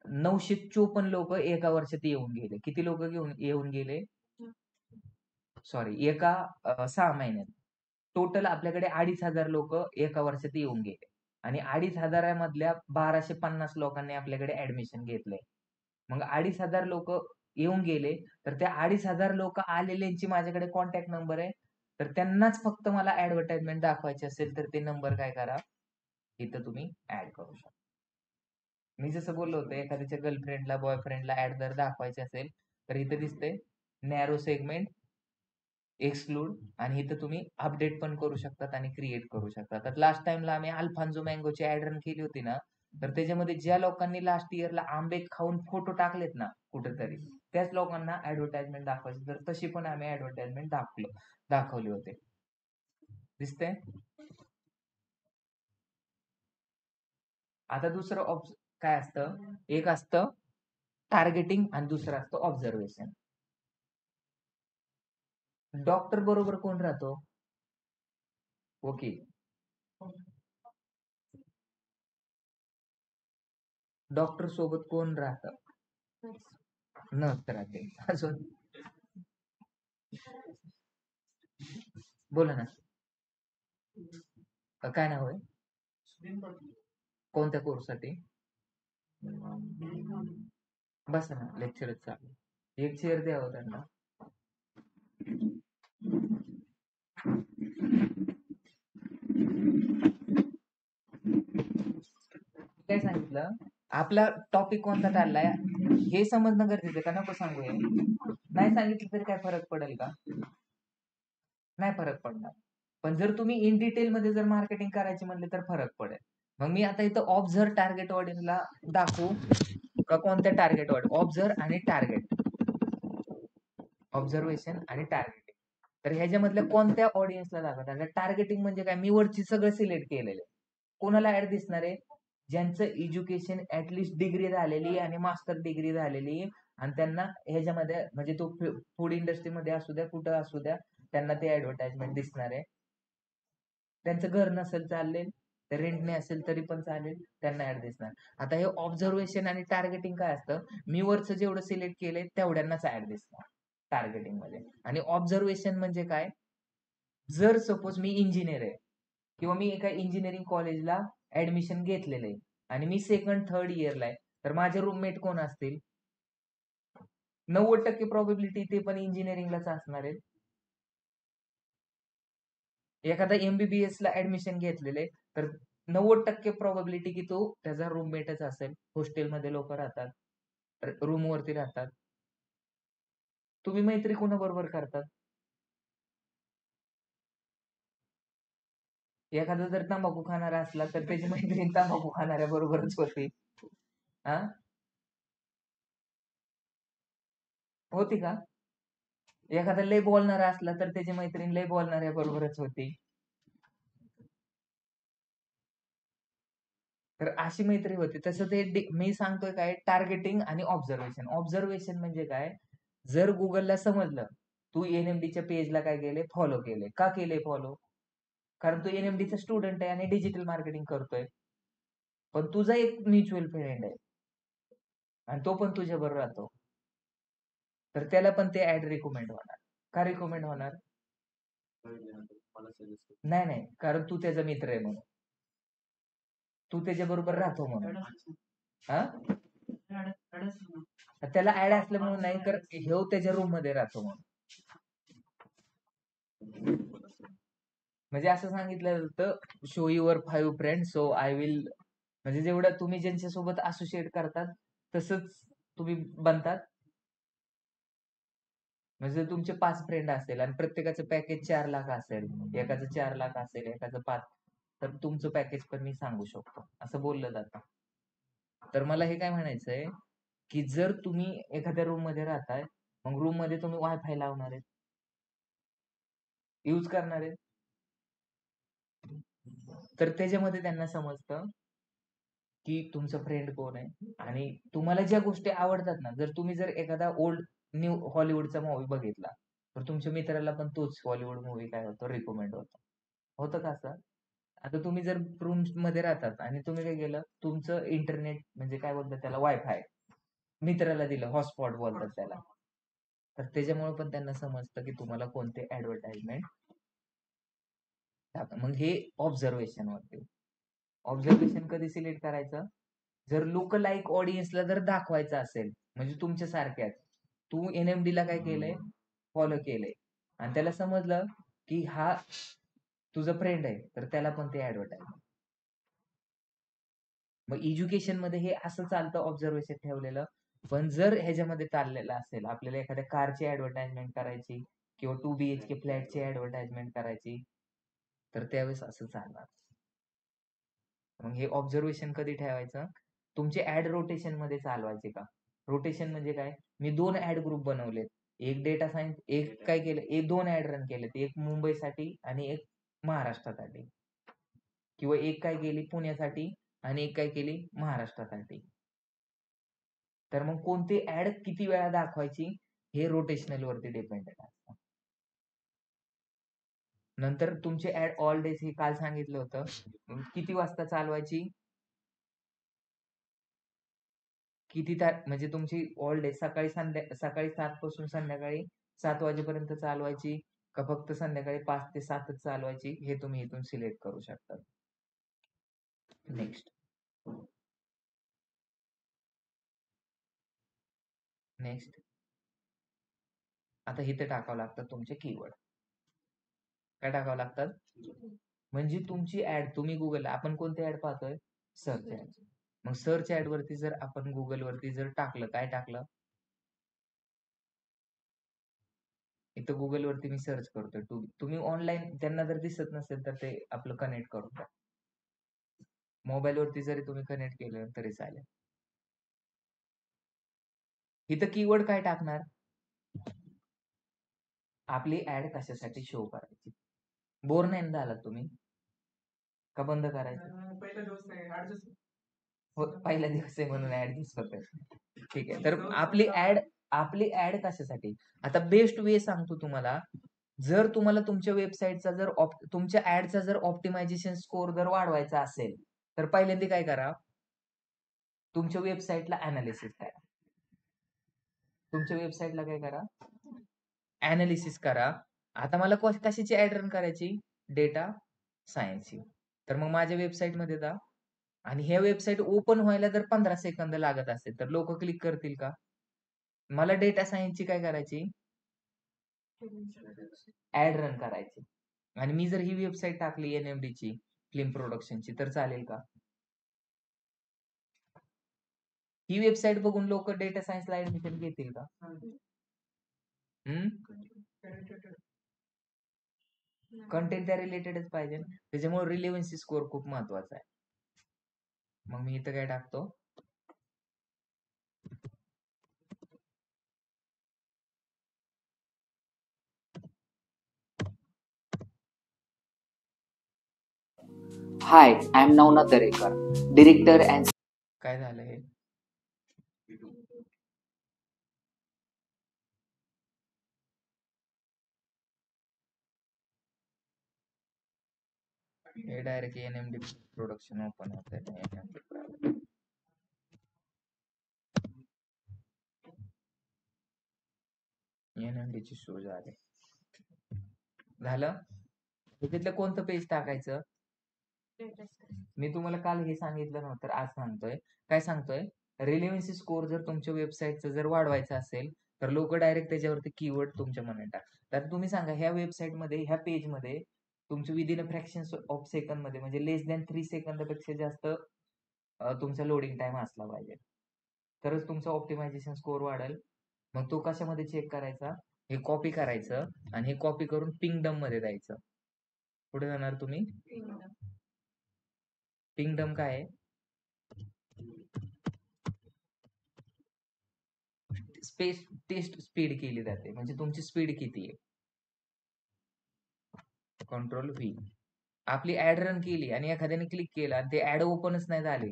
954 लोक एका वर्षात येऊन गेले. किती लोक येऊन गेले, सॉरी, एका 6 महिन्यात. टोटल आपल्याकडे 2500 लोक एका वर्षात येऊन गेले आणि 2500 मधल्या 1250 लोकांनी आपल्याकडे ऍडमिशन घेतलंय. मग 2500 लोक येऊन गेले, तर त्या 2500 लोक आलेल्यांची माझ्याकडे कॉन्टॅक्ट नंबर आहे. तर त्यांनाच फक्त मला ऍडव्हर्टाइजमेंट दाखवायची असेल तर ते नंबर काय करा, इथं तुम्ही ऍड करू शकता. मी जसं बोललो होतो, एखाद्याच्या गर्लफ्रेंडला, बॉयफ्रेंडला ऍड जर दाखवायचे असेल तर इथे दिसते नॅरो सेगमेंट, एक्सक्लूड, आणि इथं तुम्ही अपडेट पण करू शकतात आणि क्रिएट करू शकता. तर लास्ट टाइमला आम्ही अल्फान्सो मँगोची ऍड रन केली होती ना, तर त्याच्यामध्ये ज्या लोकांनी लास्ट इयरला आंबे खाऊन फोटो टाकलेत ना कुठेतरी, त्याच लोकांना ऍडव्हर्टाइजमेंट दाखवायची. तर तशी पण आम्ही ऍडव्हर्टाइजमेंट दाखवली होते. दिसतंय. आता दुसरं काय असतं, एक असतं टार्गेटिंग आणि दुसरं असतं ऑब्झर्वेशन. डॉक्टर बरोबर कोण राहतो, वकील. डॉक्टर सोबत कोण राहतं, नर्स राहते. अजून बोला ना, काय नाव आहे, कोणत्या कोर्स साठी? बसा ना, लेक्चरच चालू. एक चेअर द्यावं त्यांना. काय सांगितलं, आपला टॉपिक कोणता चाललाय हे समजणं गरजेचं का नको सांगू? नाही सांगितलं तरी काय फरक पडेल का? नाही फरक पडणार. पण जर तुम्ही इन डिटेल मध्ये जर मार्केटिंग करायची म्हणले तर फरक पडेल. मग मी आता इथं ऑब्झर्व टार्गेट ऑडियन्सला दाखवू का कोणत्या टार्गेट ऑडियन्स? ऑब्झर्व आणि टार्गेट, ऑब्झर्वेशन आणि टार्गेटिंग. तर ह्याच्यामधल्या कोणत्या ऑडियन्सला दाखवतात? टार्गेटिंग म्हणजे काय, मी वरची सगळं सिलेक्ट केलेलं. कोणाला ऍड दिसणार आहे, ज्यांचं एज्युकेशन ऍटलिस्ट डिग्री झालेली आणि मास्टर डिग्री झालेली आणि त्यांना ह्याच्यामध्ये म्हणजे तो फूड इंडस्ट्रीमध्ये असू द्या, कुठं असू द्या, त्यांना ते ऍडव्हर्टाइजमेंट दिसणार आहे. त्यांचं घर नसेल चालेल, रेंटने असेल तरी पण चालेल, त्यांना ऍड दिसणार. आता हे ऑब्झर्वेशन आणि टार्गेटिंग काय असतं, मी वरचं जेवढं सिलेक्ट केलंय तेवढ्यांनाच ऍड दिसणार टार्गेटिंग मध्ये. आणि ऑब्झर्वेशन म्हणजे काय, जर सपोज मी इंजिनियर आहे किंवा मी एका इंजिनिअरिंग कॉलेजला ऍडमिशन घेतलेलं आहे आणि मी सेकंड थर्ड इयरला आहे, तर माझे रूममेट कोण असतील, 90% प्रोबेबिलिटी ते पण इंजिनिअरिंगलाच असणार आहे. एखादा एमबीबीएस ला ऍडमिशन घेतलेले तर 90% प्रोबेबिलिटी की तो त्याचा रूममेटच असेल. हॉस्टेलमध्ये लोक राहतात, रूम वरती राहतात. तुम्ही मैत्री कोणाबरोबर करतात? एखादा जर तंबाखू खाणारा असला तर त्याची मैत्रीण तंबाखू खाणाऱ्या बरोबरच होती. हा, होती का? एखादा लय बोलणारा असला तर त्याची मैत्रीण लय बोलणाऱ्या बरोबरच होती. तर अशी मैत्री होती. तसं ते मी सांगतोय काय, टार्गेटिंग आणि ऑब्झर्वेशन. ऑब्झर्वेशन म्हणजे काय, जर गुगलला समजलं तू एनएमडीच्या पेजला काय केले, फॉलो केले, का केले फॉलो, कारण तू एनएमडीचा स्टुडंट आहे आणि डिजिटल मार्केटिंग करतोय, पण तुझा एक म्युच्युअल फ्रेंड आहे आणि तो पण तुझ्या बरोबर राहतो, तर त्याला पण ते ऍड रिकमेंड होणार. का रिकमेंड होणार, नाही नाही, कारण तू त्याचा मित्र आहे म्हणून, तू त्याच्या बरोबर राहतो म्हणून. हा, त्याला ऍड असलं म्हणून नाही, तर ह्यो त्याच्या रूम मध्ये राहतो म्हणून. म्हणजे असं सांगितलं जातं, show your 5 friend so I will, म्हणजे जेवढं तुम्ही ज्यांच्यासोबत असोसिएट करतात तसंच तुम्ही बनतात. म्हणजे जर तुमचे 5 फ्रेंड असेल आणि प्रत्येकाचं पॅकेज 4 लाख असेल, एकाचं 4 लाख असेल, एकाचं 5, तर तुमचं पॅकेज पण मी सांगू शकतो, असं बोललं जातं. तर मला हे काय म्हणायचंय, की जर तुम्ही एखाद्या रूम मध्ये राहताय, मग रूम मध्ये तुम्ही वायफाय लावणार आहे, यूज करणार आहे, तर त्याच्यामध्ये त्यांना समजतं की तुमचं फ्रेंड कोण आहे आणि तुम्हाला ज्या गोष्टी आवडतात ना, जर एखादा ओल्ड न्यू हॉलिवूडचा मूवी बघितला, तर तुमच्या मित्राला पण तोच हॉलिवूड मूवी काय होतो, रिकमेंड होतो. होतं का असं? आता तुम्ही जर रूम मध्ये राहतात आणि तुम्ही काय केलं, तुमचं इंटरनेट म्हणजे काय बोलतात त्याला, वायफाय मित्राला दिलं, हॉटस्पॉट बोलतात त्याला, तर त्याच्यामुळे पण त्यांना समजतं की तुम्हाला कोणते ऍडव्हर्टाइजमेंट. मग हे ऑब्झर्वेशन वरती. ऑब्झर्वेशन कधी सिलेक्ट करायचं, जर लोक लाईक ऑडियन्सला जर दाखवायचं असेल, म्हणजे तुमच्या सारख्याच, तू एनएमडी ला काय केलंय, फॉलो केलंय, आणि त्याला समजलं की हा तुझा फ्रेंड आहे, तर त्याला पण ते ऍडव्हर्टाइज. मग एज्युकेशन मध्ये हे असं चालतं, ऑब्झर्वेशन ठेवलेलं. पण जर ह्याच्यामध्ये चाललेलं असेल, आपल्याला एखाद्या कारची ऍडव्हर्टाइजमेंट करायची किंवा 2 BHK फ्लॅटची ऍडव्हर्टाइजमेंट करायची, तर त्यावेळेस असं चालणार. मग हे ऑब्झर्वेशन कधी ठेवायचं, तुमचे ऍड रोटेशन मध्ये चालवायचे का. रोटेशन म्हणजे काय, मी 2 ऍड ग्रुप बनवलेत, एक डेटा सायन्स, एक काय केलं, एक 2 ऍड रन केलेत, एक मुंबईसाठी आणि एक महाराष्ट्रासाठी, किंवा एक काय केली पुण्यासाठी आणि एक काय केली महाराष्ट्रासाठी. तर मग कोणती ऍड किती वेळा दाखवायची हे रोटेशनल वरती डिपेंडेंट असतं. नंतर तुमचे ऍड ऑल डेज, हे काल सांगितलं होतं, किती वाजता चालवायची, किती म्हणजे तुमची ऑल डे सकाळी 7 पासून संध्याकाळी 7 वाजेपर्यंत चालवायची का फक्त संध्याकाळी 5 ते 7च चालवायची, हे तुम्ही इथून सिलेक्ट करू शकता. नेक्स्ट नेक्स्ट आता इथे टाकावं लागतात तुमचे कीवर्ड. काय टाकावं लागतात, म्हणजे तुमची ऍड, तुम्ही गुगल, आपण कोणते ऍड पाहतोय, सर्च ऍड. मग सर्च ऍड वरती जर आपण गुगल वरती जर टाकलं, काय टाकलं, इथं गुगल वरती मी सर्च करतोय, तुम्ही ऑनलाईन त्यांना जर दिसत नसेल तर ते आपलं कनेक्ट करून द्या, मोबाईल वरती जरी तुम्ही कनेक्ट केलं तरी चालेल. इथं कीवर्ड काय टाकणार, आपली ऍड कशासाठी शो करायची. बोर नाही झाला तुम्ही का, बंद करायचं, पहिला दिवस आहे ऍडजस्ट. हो, पहिला दिवस आहे म्हणून ऍडजस्ट होतोय. ठीक आहे, तर आपली ऍड कशासाठी, आता बेस्ट वे सांगतो तुम्हाला. जर तुम्हाला तुमच्या वेबसाईटचा जर तुमच्या ऍडचा जर ऑप्टिमायझेशन स्कोर जर वाढवायचा असेल, तर पहिल्यांदा काय करा, तुमच्या वेबसाईटला अनालिसिस करा. तुमच्या वेबसाईटला काय करा, अनालिसिस करा. आता मला कशाची ऍड रन करायची, डेटा सायन्सची. तर मग माझ्या वेबसाईट मध्ये जा, आणि हे वेबसाईट ओपन व्हायला जर 15 सेकंद लागत असेल तर लोक क्लिक करतील का. मला डेटा सायन्सची काय करायची, ऍड रन करायची, आणि मी जर ही वेबसाईट टाकली एनएमडी ची, फिल्म प्रोडक्शनची, तर चालेल का. ही वेबसाईट बघून लोक डेटा सायन्सला ऍडमिशन घेतील का. कंटेंट त्या रिलेटेडच पाहिजे, त्याच्यामुळे रिलेव्हन्सी स्कोर खूप महत्वाचा आहे. मग मी इथं काय टाकतो, Hi, I am Navnath Darekar, director and काय झालं हे, हे डायरेक्ट एनएमडी प्रोडक्शन ओपन होत आहे. एनएमडी ची शो झाले, झालं. तिथलं कोणतं पेज टाकायचं? मी तुम्हाला काल हे सांगितलं नव्हतं, आज सांगतोय. काय सांगतोय? रिलेव्हन्सी स्कोर जर तुमच्या वेबसाईटचं जर वाढवायचं असेल तर लोक डायरेक्ट त्याच्यावरती कीवर्ड तुमच्या मनात टाकतात. तर तुम्ही सांगा ह्या वेबसाईटमध्ये ह्या पेजमध्ये तुमचं within a fraction of second मध्ये म्हणजे लेस दॅन 3 सेकंदापेक्षा जास्त तुमचा लोडिंग टाइम असला पाहिजे, तरच तुमचा ऑप्टिमायझेशन स्कोर वाढेल. मग तो कशामध्ये चेक करायचा? हे कॉपी करायचं आणि हे कॉपी करून पिंगडम मध्ये द्यायचं. कुठे जाणार तुम्ही? पिंगडम काय आहे? स्पेस टेस्ट स्पीड केली जाते, म्हणजे तुमची स्पीड किती आहे. Control V. आपली ऍड रन केली आणि एखाद्याने क्लिक केलं आणि ते ऍड ओपनच नाही झाले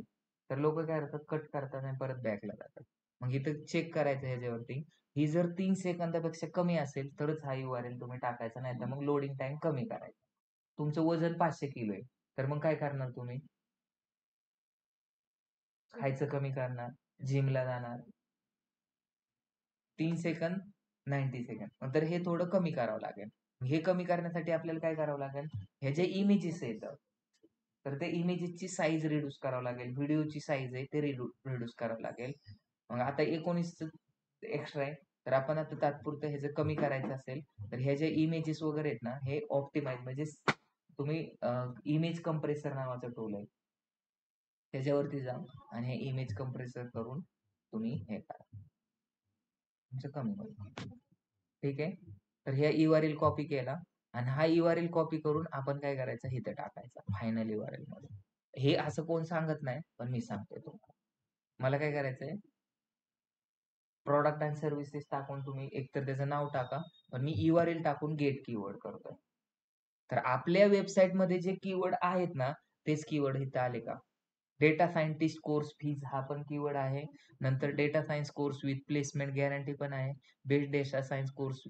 तर लोक काय करतात? कट करतात आणि परत बॅकला जातात. मग इथं चेक करायचं ह्याच्यावरती, ही जर 3 सेकंदापेक्षा कमी असेल तरच हा URL तुम्ही टाकायचा, नाही तर मग लोडिंग टाइम कमी करायचा. तुमचं वजन 500 किलो आहे तर मग काय करणार तुम्ही? खायचं कमी करणार, जिमला जाणार. 3 सेकंद 90 सेकंद, तर हे थोडं कमी करावं लागेल. हे कमी करण्यासाठी आपल्याला काय करावं लागेल? हे जे इमेजेस येतं तर ते इमेजेसची साईज रिड्यूस करावं लागेल, व्हिडिओची साईज आहे ते रिड्यूस करावं लागेल. मग आता 19 एक्स्ट्रा आहे तर आपण आता तात्पुरतं हे जर कमी करायचं असेल तर हे जे इमेजेस वगैरे आहेत ना, हे ऑप्टिमाइज म्हणजे तुम्ही इमेज कंप्रेसर नावाचा टूल आहे त्याच्यावरती जा आणि हे इमेज कंप्रेसर करून तुम्ही हे करा, तुमचं कमी होईल. ठीक आहे. तर ह्या URL कॉपी केला आणि हा URL कॉपी करून आपण काय करायचं? इथं टाकायचा फायनल URL मध्ये. हे असं कोण सांगत नाही पण मी सांगतोय तुम्हाला. मला काय करायचंय? प्रॉडक्ट अँड सर्व्हिसेस टाकून तुम्ही एकतर त्याचं नाव टाका, पण मी URL टाकून गेट कीवर्ड करतोय. तर आपल्या वेबसाईट मध्ये जे कीवर्ड आहेत ना तेच कीवर्ड इथं आले का? डेटा सायंटिस्ट कोर्स फीज हा पण कीवर्ड आहे. नंतर data science course with placement guarantee पण आहे. Best data science course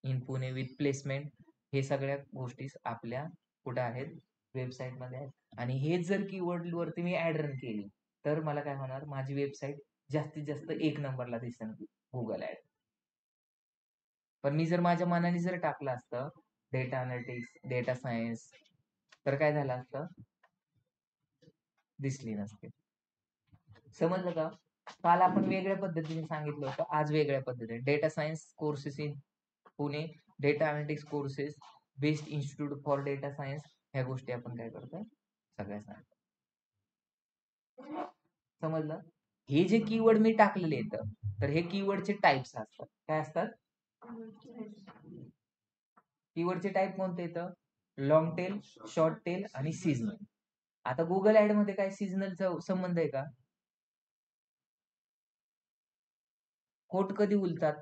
in Pune with placement, हे सगळ्या गोष्टी आपल्या कुठे आहेत? वेबसाईट मध्ये आहेत. आणि हे जर कीवर्ड वरती मी ऍड रन केली तर मला काय होणार? माझी वेबसाईट जास्तीत जास्त 1 नंबरला दिसेल गुगल ऍड. पण मी जर माझ्या मनाने जर टाकलं असतं डेटा अनालिटिक्स, डेटा सायन्स, तर काय झालं असतं? दिसली नसते. समजलं का? काल आपण वेगळ्या पद्धतीने सांगितलं होतं, आज वेगळ्या पद्धतीने. Data science courses in Pune, data analytics courses, best institute for data science, ह्या गोष्टी आपण काय करतोय? सगळ्या सांगतो. समजलं? हे जे कीवर्ड मी टाकलेले येतं तर हे कीवर्डचे टाइप्स असतात. काय असतात? कीवर्डचे टाइप कोणते येतं? लॉंग टेल, शॉर्ट टेल आणि सीजनल. आता गुगल ऍड मध्ये काय सीजनलचा संबंध आहे का? कोट कधी उलतात?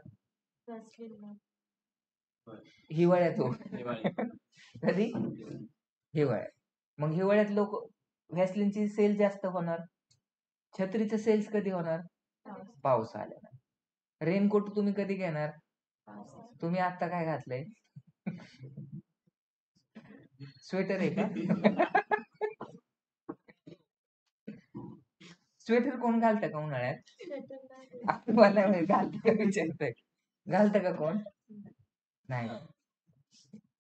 हिवाळ्यात हो. कधी? हिवाळ्यात. मग हिवाळ्यात लोक व्हॅसलिनची सेल जास्त होणार. छत्रीचं सेल्स कधी होणार? पावसाळ्यात. रेनकोट तुम्ही कधी घेणार? तुम्ही आता काय घातलंय? स्वेटर आहे का? स्वेटर कोण घालतं का उन्हाळ्यात? मला घालतं का विचारतोय? घालतं का कोण? नाही.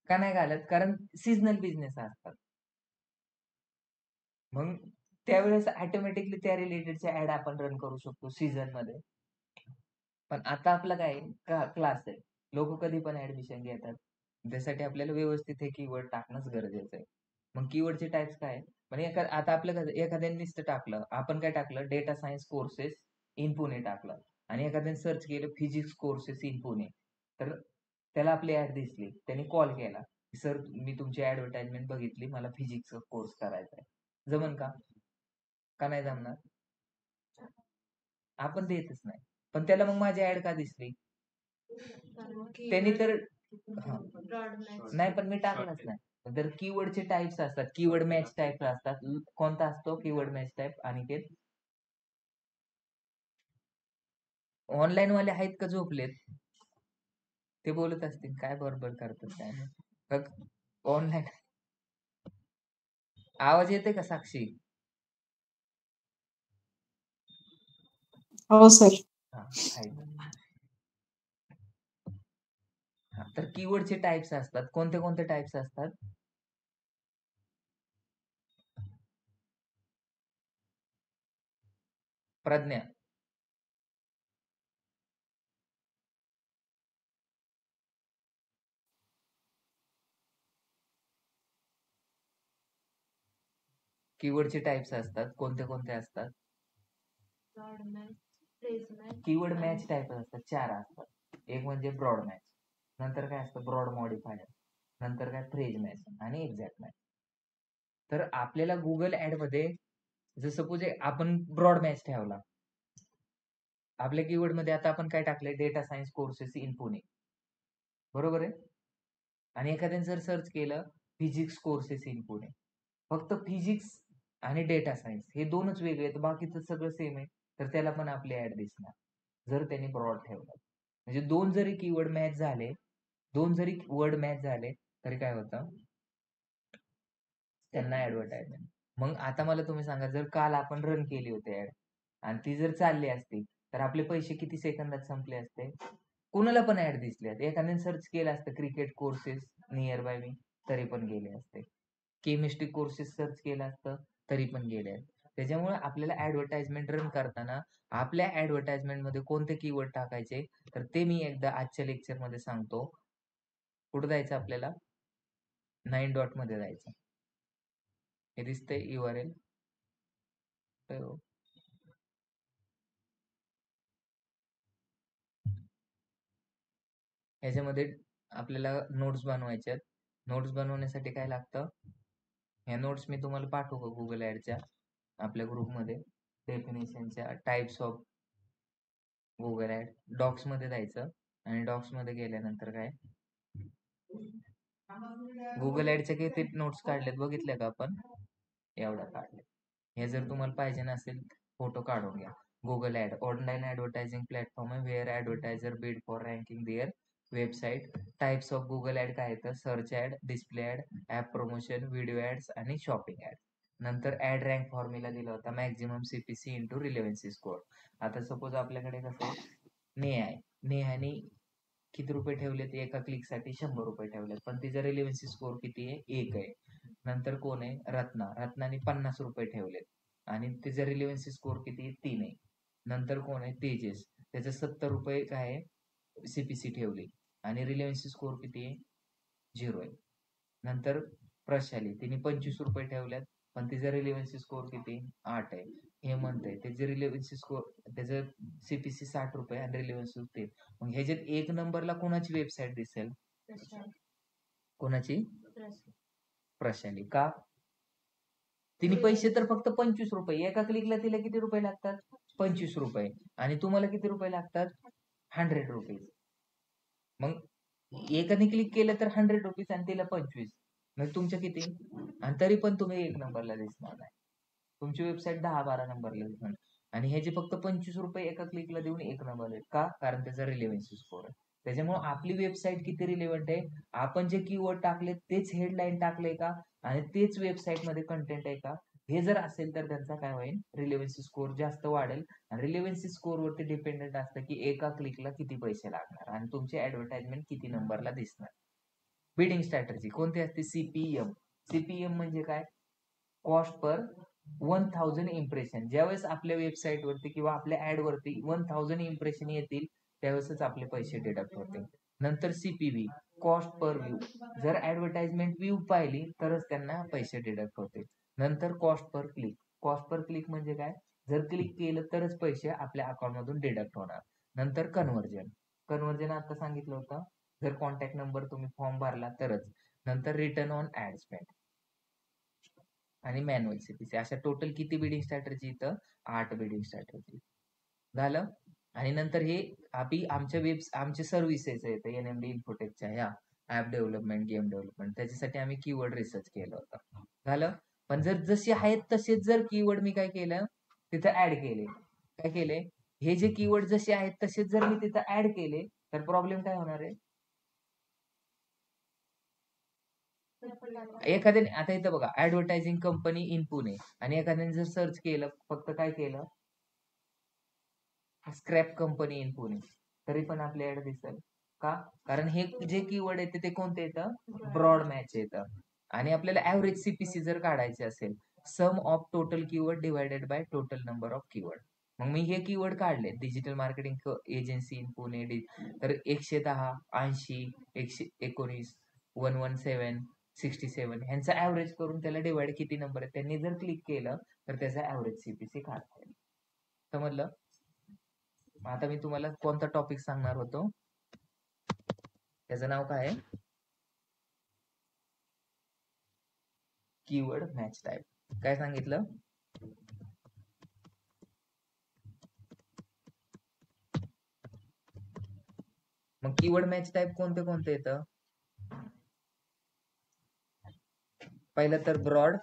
का नाही घालत? कारण सीजनल बिझनेस असतात. मग त्यावेळेस ऑटोमॅटिकली त्या रिलेटेडच्या ऍड आपण रन करू शकतो सीझन मध्ये. पण आता आपला काय क्लास आहे, लोक कधी पण ऍडमिशन घेतात, त्यासाठी आपल्याला व्यवस्थित हे कीवर्ड टाकणंच गरजेचं आहे. मग कीवर्डचे टाइप्स काय? म्हणजे आता आपलं एखाद्याने नुसतं टाकलं, आपण काय टाकलं? Data science courses in Pune टाकलं आणि एखाद्याने सर्च केलं फिजिक्स कोर्सेस इन पुणे, तर त्याला आपली ऍड दिसली, त्याने कॉल केला, सर मी तुमची ऍडव्हर्टाइजमेंट बघितली, मला फिजिक्सचा कोर्स करायचा आहे. जमन का? का नाही जमणार? आपण देतच नाही. पण त्याला मग माझी ऍड का दिसली? त्यांनी तर नाही, पण मी टाकलंच नाही. तर कीवर्डचे टाइप्स असतात, कीवर्ड मॅच टाइप असतात. कोणता असतो keyword match type? Aniket, online वाले आहेत का झोपलेत? ते बोलत असतील काय बरोबर करतात काय नाही. ऑनलाईन आवाज येते का साक्षी? हो सर. हा, आहे. तर कीवर्डचे टाइप्स असतात. कोणते कोणते टाइप्स असतात? प्रज्ञा. कीवर्डचे टाइप्स असतात. कोणते कोणते असतात? Broad match, phrase match, keyword match type असतात. 4 असतात. एक म्हणजे ब्रॉड मॅच, नंतर काय असतं ब्रॉड मॉडिफायर, नंतर काय फ्रेज मॅच आणि एक्झॅक्ट मॅच. तर आपल्याला गुगल ऍड मध्ये जर सपोज आपण ब्रॉड मॅच ठेवला, आपल्या कीवर्ड मध्ये आता आपण काय टाकलंय, data science courses in Pune, बरोबर आहे. आणि एखाद्याने जर सर्च केलं फिजिक्स कोर्सेस इन पुणे, फक्त फिजिक्स आणि डेटा सायन्स हे दोनच वेगळे आहेत, बाकीचं सगळं सेम आहे, तर त्याला पण आपली ऍड दिसणार जर त्यांनी ब्रॉड ठेवलं. म्हणजे दोन जरी कीवर्ड मॅच झाले, दोन जरी वर्ड मॅच झाले तरी काय होतं, त्यांना ऍडव्हर्टाइजमेंट. मग आता मला तुम्ही सांगा, जर काल आपण रन केली होती ऍड आणि ती जर चालली असती तर आपले पैसे किती सेकंदात संपले असते? कुणाला पण ऍड दिसले, एखाद्याने सर्च केलं असतं क्रिकेट कोर्सेस नियर बाय मी, तरी पण गेले असते. केमिस्ट्री कोर्सेस सर्च केलं असतं तरी पण गेले आहेत. त्याच्यामुळे आपल्याला ऍडव्हर्टाइजमेंट रन करताना आपल्या ऍडव्हर्टाइजमेंट मध्ये कोणते कीवर्ड टाकायचे, तर ते मी एकदा आजच्या लेक्चर मध्ये सांगतो. कुठं जायचं आपल्याला? 9 डॉट मध्ये जायचं. हे दिसतंय URL. ह्याच्यामध्ये आपल्याला नोट्स बनवायच्या. नोट्स बनवण्यासाठी काय लागतं, ह्या नोट्स मी तुम्हाला पाठवू का गुगल ऍडच्या आपल्या ग्रुपमध्ये, डेफिनेशनच्या, types of Google ad. Docs मध्ये जायचं आणि डॉक्स मध्ये गेल्यानंतर काय, गुगल ऍडचे किती नोट्स काढलेत बघितले का आपण? एवढा काढले. हे जर तुम्हाला पाहिजे नसेल, फोटो काढून घ्या. Google ad online advertising platform आहे, where advertiser bid for ranking their website. Types of Google ad काय येतं, search ad, display ad, app promotion, video ads आणि शॉपिंग ऍड. नंतर ऍड रँक फॉर्म्युला दिला होता, maximum CPC into relevancy score. आता suppose आपल्याकडे कसं आहे, नेहा आहे, नेहाने किती रुपये ठेवलेत एका क्लिकसाठी? 100 रुपये ठेवलेत, पण तिचा रिलेव्हन्सी स्कोअर किती आहे? 1 आहे. नंतर कोण आहे? रत्नाने 50 रुपये ठेवलेत आणि तिचा रिलेव्हन्सी स्कोअर किती आहे? 3 आहे. नंतर कोण आहे? तेजस, त्याचं 70 रुपये काय आहे? CPC ठेवली आणि रिलेव्हन्सी स्कोअर किती आहे? 0 आहे. नंतर प्रशाली, तिने 25 रुपये ठेवल्यात, पण तिचा रिलेव्हन्सी स्कोअर किती? 8 आहे. हेमंत आहे, त्याचे रिलेव्हन्सी स्कोअर, त्याचं CPC 60 रुपये आणि रिलेव्हन्सी 3. मग ह्याच्यात 1 नंबरला कोणाची वेबसाईट दिसेल? कोणाची? प्रशाली. का? तिने पैसे तर फक्त 25 रुपये, एका क्लिकला तिला किती रुपये लागतात? 25 रुपये. आणि तुम्हाला किती रुपये लागतात? 100 रुपीज. मग एकाने क्लिक केलं तर 100 रुपीज आणि तिला 25, मग तुमच्या किती? आणि तरी पण तुम्ही 1 नंबरला दिसणार नाही, तुमची वेबसाईट 10-12 नंबरला दिसणार. आणि ह्याचे फक्त 25 रुपये एका क्लिकला देऊन 1 नंबर आहे. का? कारण त्याचा रिलेव्हन्सी स्कोअर आहे. त्याच्यामुळे आपली वेबसाईट किती रिलेव्हंट आहे, आपण जे कीवर्ड टाकले तेच हेडलाईन टाकले का आणि तेच वेबसाईट मध्ये कंटेंट आहे का, हे जर असेल तर त्यांचा काय होईल, रिलेव्हन्सी स्कोअर जास्त वाढेल. आणि रिलेव्हन्सी स्कोअर वरती डिपेंडेंट असतं की एका क्लिकला किती पैसे लागणार आणि तुमची ऍडव्हर्टाइजमेंट किती नंबरला दिसणार. बिडिंग स्ट्रॅटेजी कोणती असते? CPM म्हणजे काय? Cost per 1000 impression. ज्यावेळेस आपल्या वेबसाईट वरती किंवा आपल्या ऍड वरती 1000 इम्प्रेशन येतील त्यावेळेसच आपले पैसे डिडक्ट होतील. नंतर CPV, कॉस्ट पर व्ह्यू, जर ऍडव्हर्टाइजमेंट व्ह्यू पाहिली तरच त्यांना पैसे डिडक्ट होतील. नंतर cost per click, cost per click म्हणजे काय? जर क्लिक केलं तरच पैसे आपल्या अकाउंट मधून डिडक्ट होणार. नंतर कन्व्हर्जन आता सांगितलं होतं, जर कॉन्टॅक्ट नंबर तुम्ही फॉर्म भरला तरच. नंतर रिटर्न ऑन ऍड स्पेंड आणि मॅन्युअल CPC. अशा टोटल किती बिडिंग स्ट्रॅटेजी? इथं 8 बिडिंग स्ट्रॅटेजी झालं. आणि नंतर हे आमचे सर्व्हिसेस आहेत NMD इन्फोटेकच्या, ह्या ऍप डेव्हलपमेंट, गेम डेव्हलपमेंट, त्याच्यासाठी आम्ही कीवर्ड रिसर्च केलं होतं. झालं. पण जर जसे आहेत तसेच जर कीवर्ड मी काय केलं, तिथं ऍड केले. काय केले? हे जे कीवर्ड जसे आहेत तसेच जर मी तिथं ऍड केले तर प्रॉब्लेम काय होणार आहे? एखाद्याने आता इथं बघा, ऍडव्हर्टायझिंग कंपनी इन पुणे, आणि एखाद्याने जर सर्च केलं, फक्त काय केलं, स्क्रॅप कंपनी इन पुणे, तरी पण आपली ऍड दिसेल. का? कारण हे जे कीवर्ड येते ते कोणते येतं? ब्रॉड मॅच येतं. आणि आपल्याला ऍव्हरेज सीपीसी जर काढायचे असेल, sum of total keyword divided by total number of keyword. मग मी हे कीवर्ड काढले, digital marketing agency in Pune, तर 110, 80, 119, 117, 67 ह्यांचा ऍव्हरेज करून त्याला डिवाइड किती नंबर आहे त्यांनी जर क्लिक केलं तर त्याचा ऍव्हरेज सीपीसी काढता येईल. समजलं? आता मी तुम्हाला कोणता टॉपिक सांगणार होतो, त्याचं नाव काय आहे? Keyword match type. काय सांगितलं? मग कीवर्ड मॅच टाइप कोणते कोणते येतं? पहिलं तर ब्रॉड,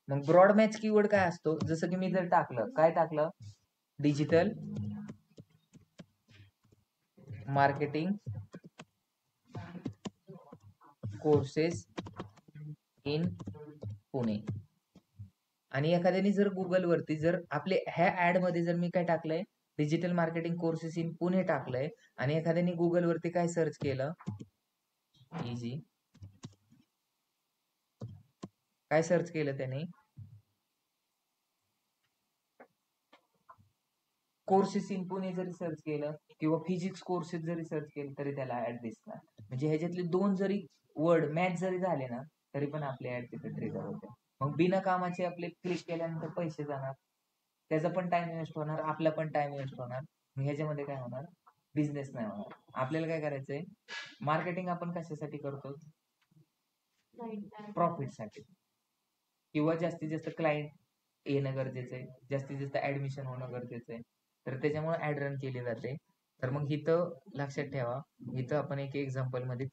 मग ब्रॉड मॅच कीवर्ड काय असतो? जसं की मी जर टाकलं, काय टाकलं? Digital marketing courses in Pune, आणि एखाद्याने जर गुगल वरती जर आपले ह्या ऍड मध्ये जर मी काय टाकलंय, digital marketing courses in Pune टाकलंय, आणि एखाद्याने गुगल वरती काय सर्च केलं, इझी, काय सर्च केलं त्याने? कोर्सेस इन पुणे जरी सर्च केलं किंवा फिजिक्स कोर्सेस जरी सर्च केलं तरी त्याला ऍड दिसणार. म्हणजे ह्याच्यातले दोन जरी वर्ड मॅच जरी झाले ना तरी पण आपले ऍड तिथे ट्रिगर होते. मग बिना कामाचे आपले क्लिक केल्यानंतर पैसे जाणार, त्याचा पण टाइम वेस्ट होणार, आपला पण टाइम वेस्ट होणार. ह्याच्यामध्ये काय होणार? बिझनेस नाही होणार. आपल्याला काय करायचंय? मार्केटिंग आपण कशासाठी करतो? प्रॉफिटसाठी, किंवा जास्तीत जास्त क्लायंट येणं गरजेचं आहे, जास्तीत जास्त ऍडमिशन होणं गरजेचं आहे. तर त्याच्यामुळे ऍड रन केली जाते. तर मग इथं लक्षात ठेवा, इथं आपण एक एक्झाम्पल मध्ये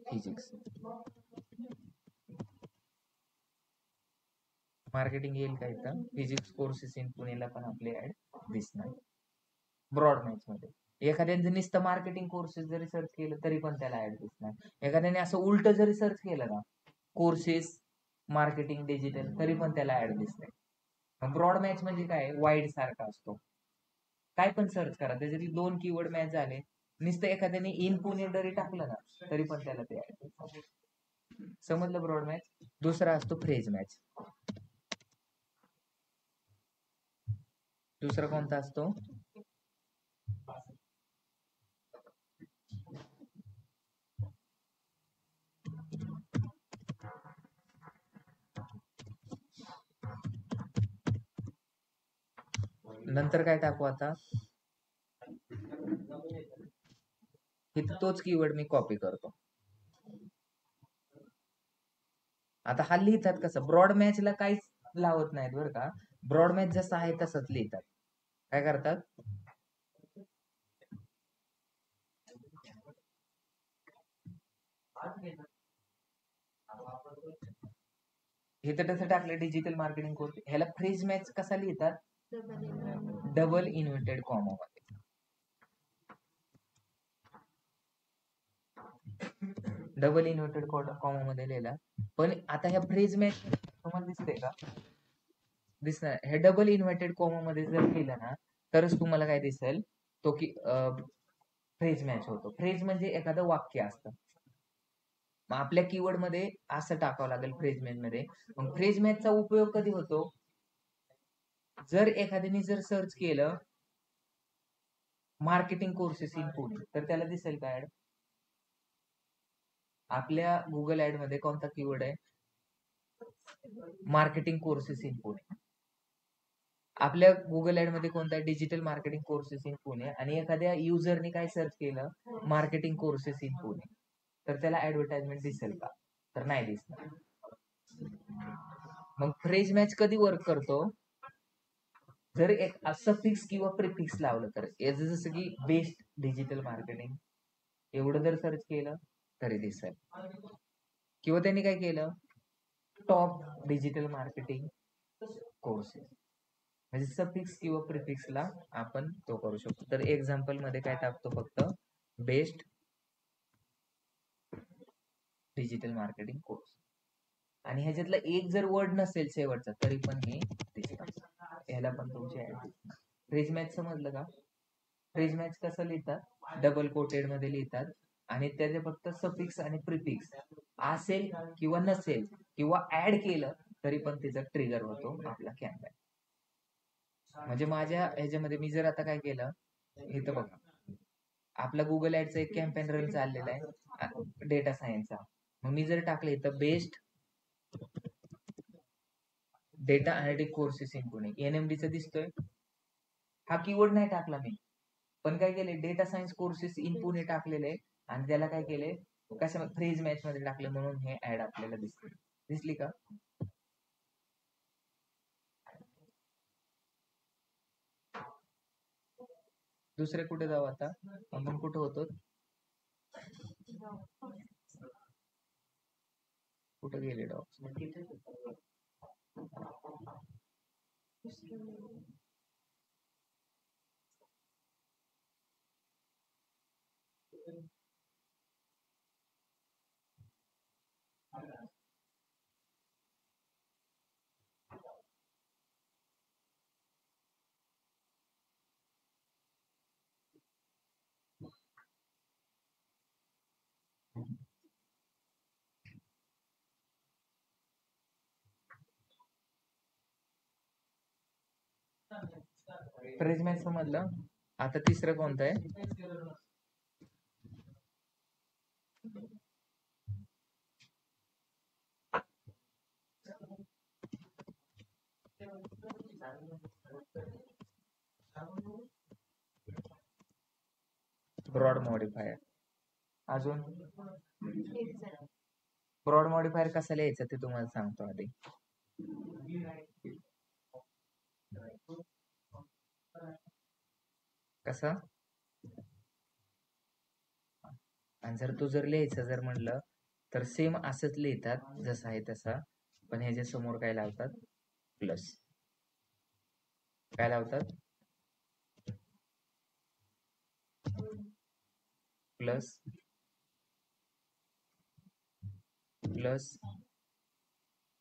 फिजिक्स मार्केटिंग येईल का? इथं फिजिक्स कोर्सेस इन पुणेला पण आपले ऍड दिसणार ब्रॉड मॅच मध्ये. एखाद्याने नुसतं मार्केटिंग कोर्सेस जरी सर्च केलं तरी पण त्याला ऍड दिसणार. एखाद्याने असं उलट जरी सर्च केलं ना, कोर्सेस मार्केटिंग डिजिटल, तरी पण त्याला ऍड दिसते. ब्रॉड मॅच म्हणजे काय? वाईड सारखा असतो. काय पण सर्च करा, त्याच्यातले दोन कीवर्ड मॅच झाले, नुसतं एखाद्याने इन पुणे जरी टाकलं ना तरी पण त्याला ते ऍड. समजलं ब्रॉड मॅच? दुसरा असतो फ्रेज मॅच. दुसरा कोणता असतो? नंतर काय टाकू आता? इथं तोच कीवर्ड मी कॉपी करतो. आता हा लिहितात कसं? ब्रॉड मॅचला काहीच लावत नाहीत बरं का. ब्रॉड मॅच जसं आहे तसंच लिहितात. काय करतात? हे तर तसं टाकलं डिजिटल मार्केटिंग कोर्स, ह्याला फ्रेज मॅच कसा लिहितात? डबल इन्व्हर्टेड कॉमा मध्ये. डबल इन्व्हर्टेड कॉमा मध्ये लिहिला. पण आता ह्या फ्रेज मॅच तुम्हाला दिसते का? दिसणार. हे डबल इन्व्हर्टेड कॉमा मध्ये जर लिहिलं ना तरच तुम्हाला काय दिसेल, तो की फ्रेज मॅच होतो. फ्रेज म्हणजे एखादं वाक्य असतं. मग आपल्या कीवर्ड मध्ये असं टाकावं लागेल फ्रेज मॅच मध्ये. मग फ्रेज मॅचचा उपयोग कधी होतो? जर एखाद्याने जर सर्च केलं मार्केटिंग कोर्सेस इन पुणे तर त्याला दिसेल का ऍड? आपल्या गुगल ऍड मध्ये कोणता कीवर्ड आहे? Marketing courses in Pune. आपल्या गुगल ऍड मध्ये कोणता आहे? Digital marketing courses in Pune. आणि एखाद्या युजरने काय सर्च केलं? मार्केटिंग कोर्सेस इन पुणे, तर त्याला ऍडव्हर्टाइजमेंट दिसेल का? तर नाही दिसणार. मग फ्रेज मॅच कधी वर्क करतो? जर एक सफिक्स किंवा प्रिफिक्स लावलं तर. जसं की बेस्ट डिजिटल मार्केटिंग एवढं जर सर्च केलं तरी दिसेल. किंवा त्यांनी काय केलं? टॉप डिजिटल मार्केटिंग कोर्सेस, म्हणजे सफिक्स किंवा प्रिफिक्सला आपण तो करू शकतो. तर एक्झाम्पल मध्ये काय टाकतो? फक्त बेस्ट डिजिटल मार्केटिंग कोर्स, आणि ह्याच्यातला एक जर वर्ड नसेल शेवटचा तरी पण हे दिसतात. ह्याला पण तुमचे ऍड दिसणार. फ्रेज मॅच समजलं का? फ्रेज मॅच कसं लिहितात? डबल कोटेड मध्ये लिहितात आणि त्याचे फक्त सफिक्स आणि प्रिफिक्स असेल किंवा नसेल किंवा ऍड केलं तरी पण त्याचा ट्रिगर होतो आपला कॅम्पेन. म्हणजे माझ्या ह्याच्यामध्ये मी जर आता काय केलं, इथं बघा आपला गुगल ऍडचा एक कॅम्पेन रन चाललेला आहे डेटा सायन्सचा. मग मी जर टाकलं इथं best data analytic courses in Pune, NMD चा दिसतोय. हा कीवर्ड नाही टाकला मी, पण काय केले data science courses in Pune टाकलेले आणि त्याला काय केले कशा फ्रेज मॅच मध्ये टाकले म्हणून हे ऍड आपल्याला दिसली का? दुसरे कुठे जाऊ आता? आपण कुठे होतो? कुठे गेले डॉक्स? फ्रेज मॅच समजलं. आता तिसरं कोणतं आहे? Broad modifier. अजून ब्रॉड मॉडिफायर कसं लिहायचं ते तुम्हाला सांगतो आधी. कसं? आणि जर तू जर लिहायचं जर म्हणलं तर सेम असंच लिहितात जसं आहे तसा, पण ह्याच्या समोर काय लावतात? प्लस. काय लावतात? प्लस प्लस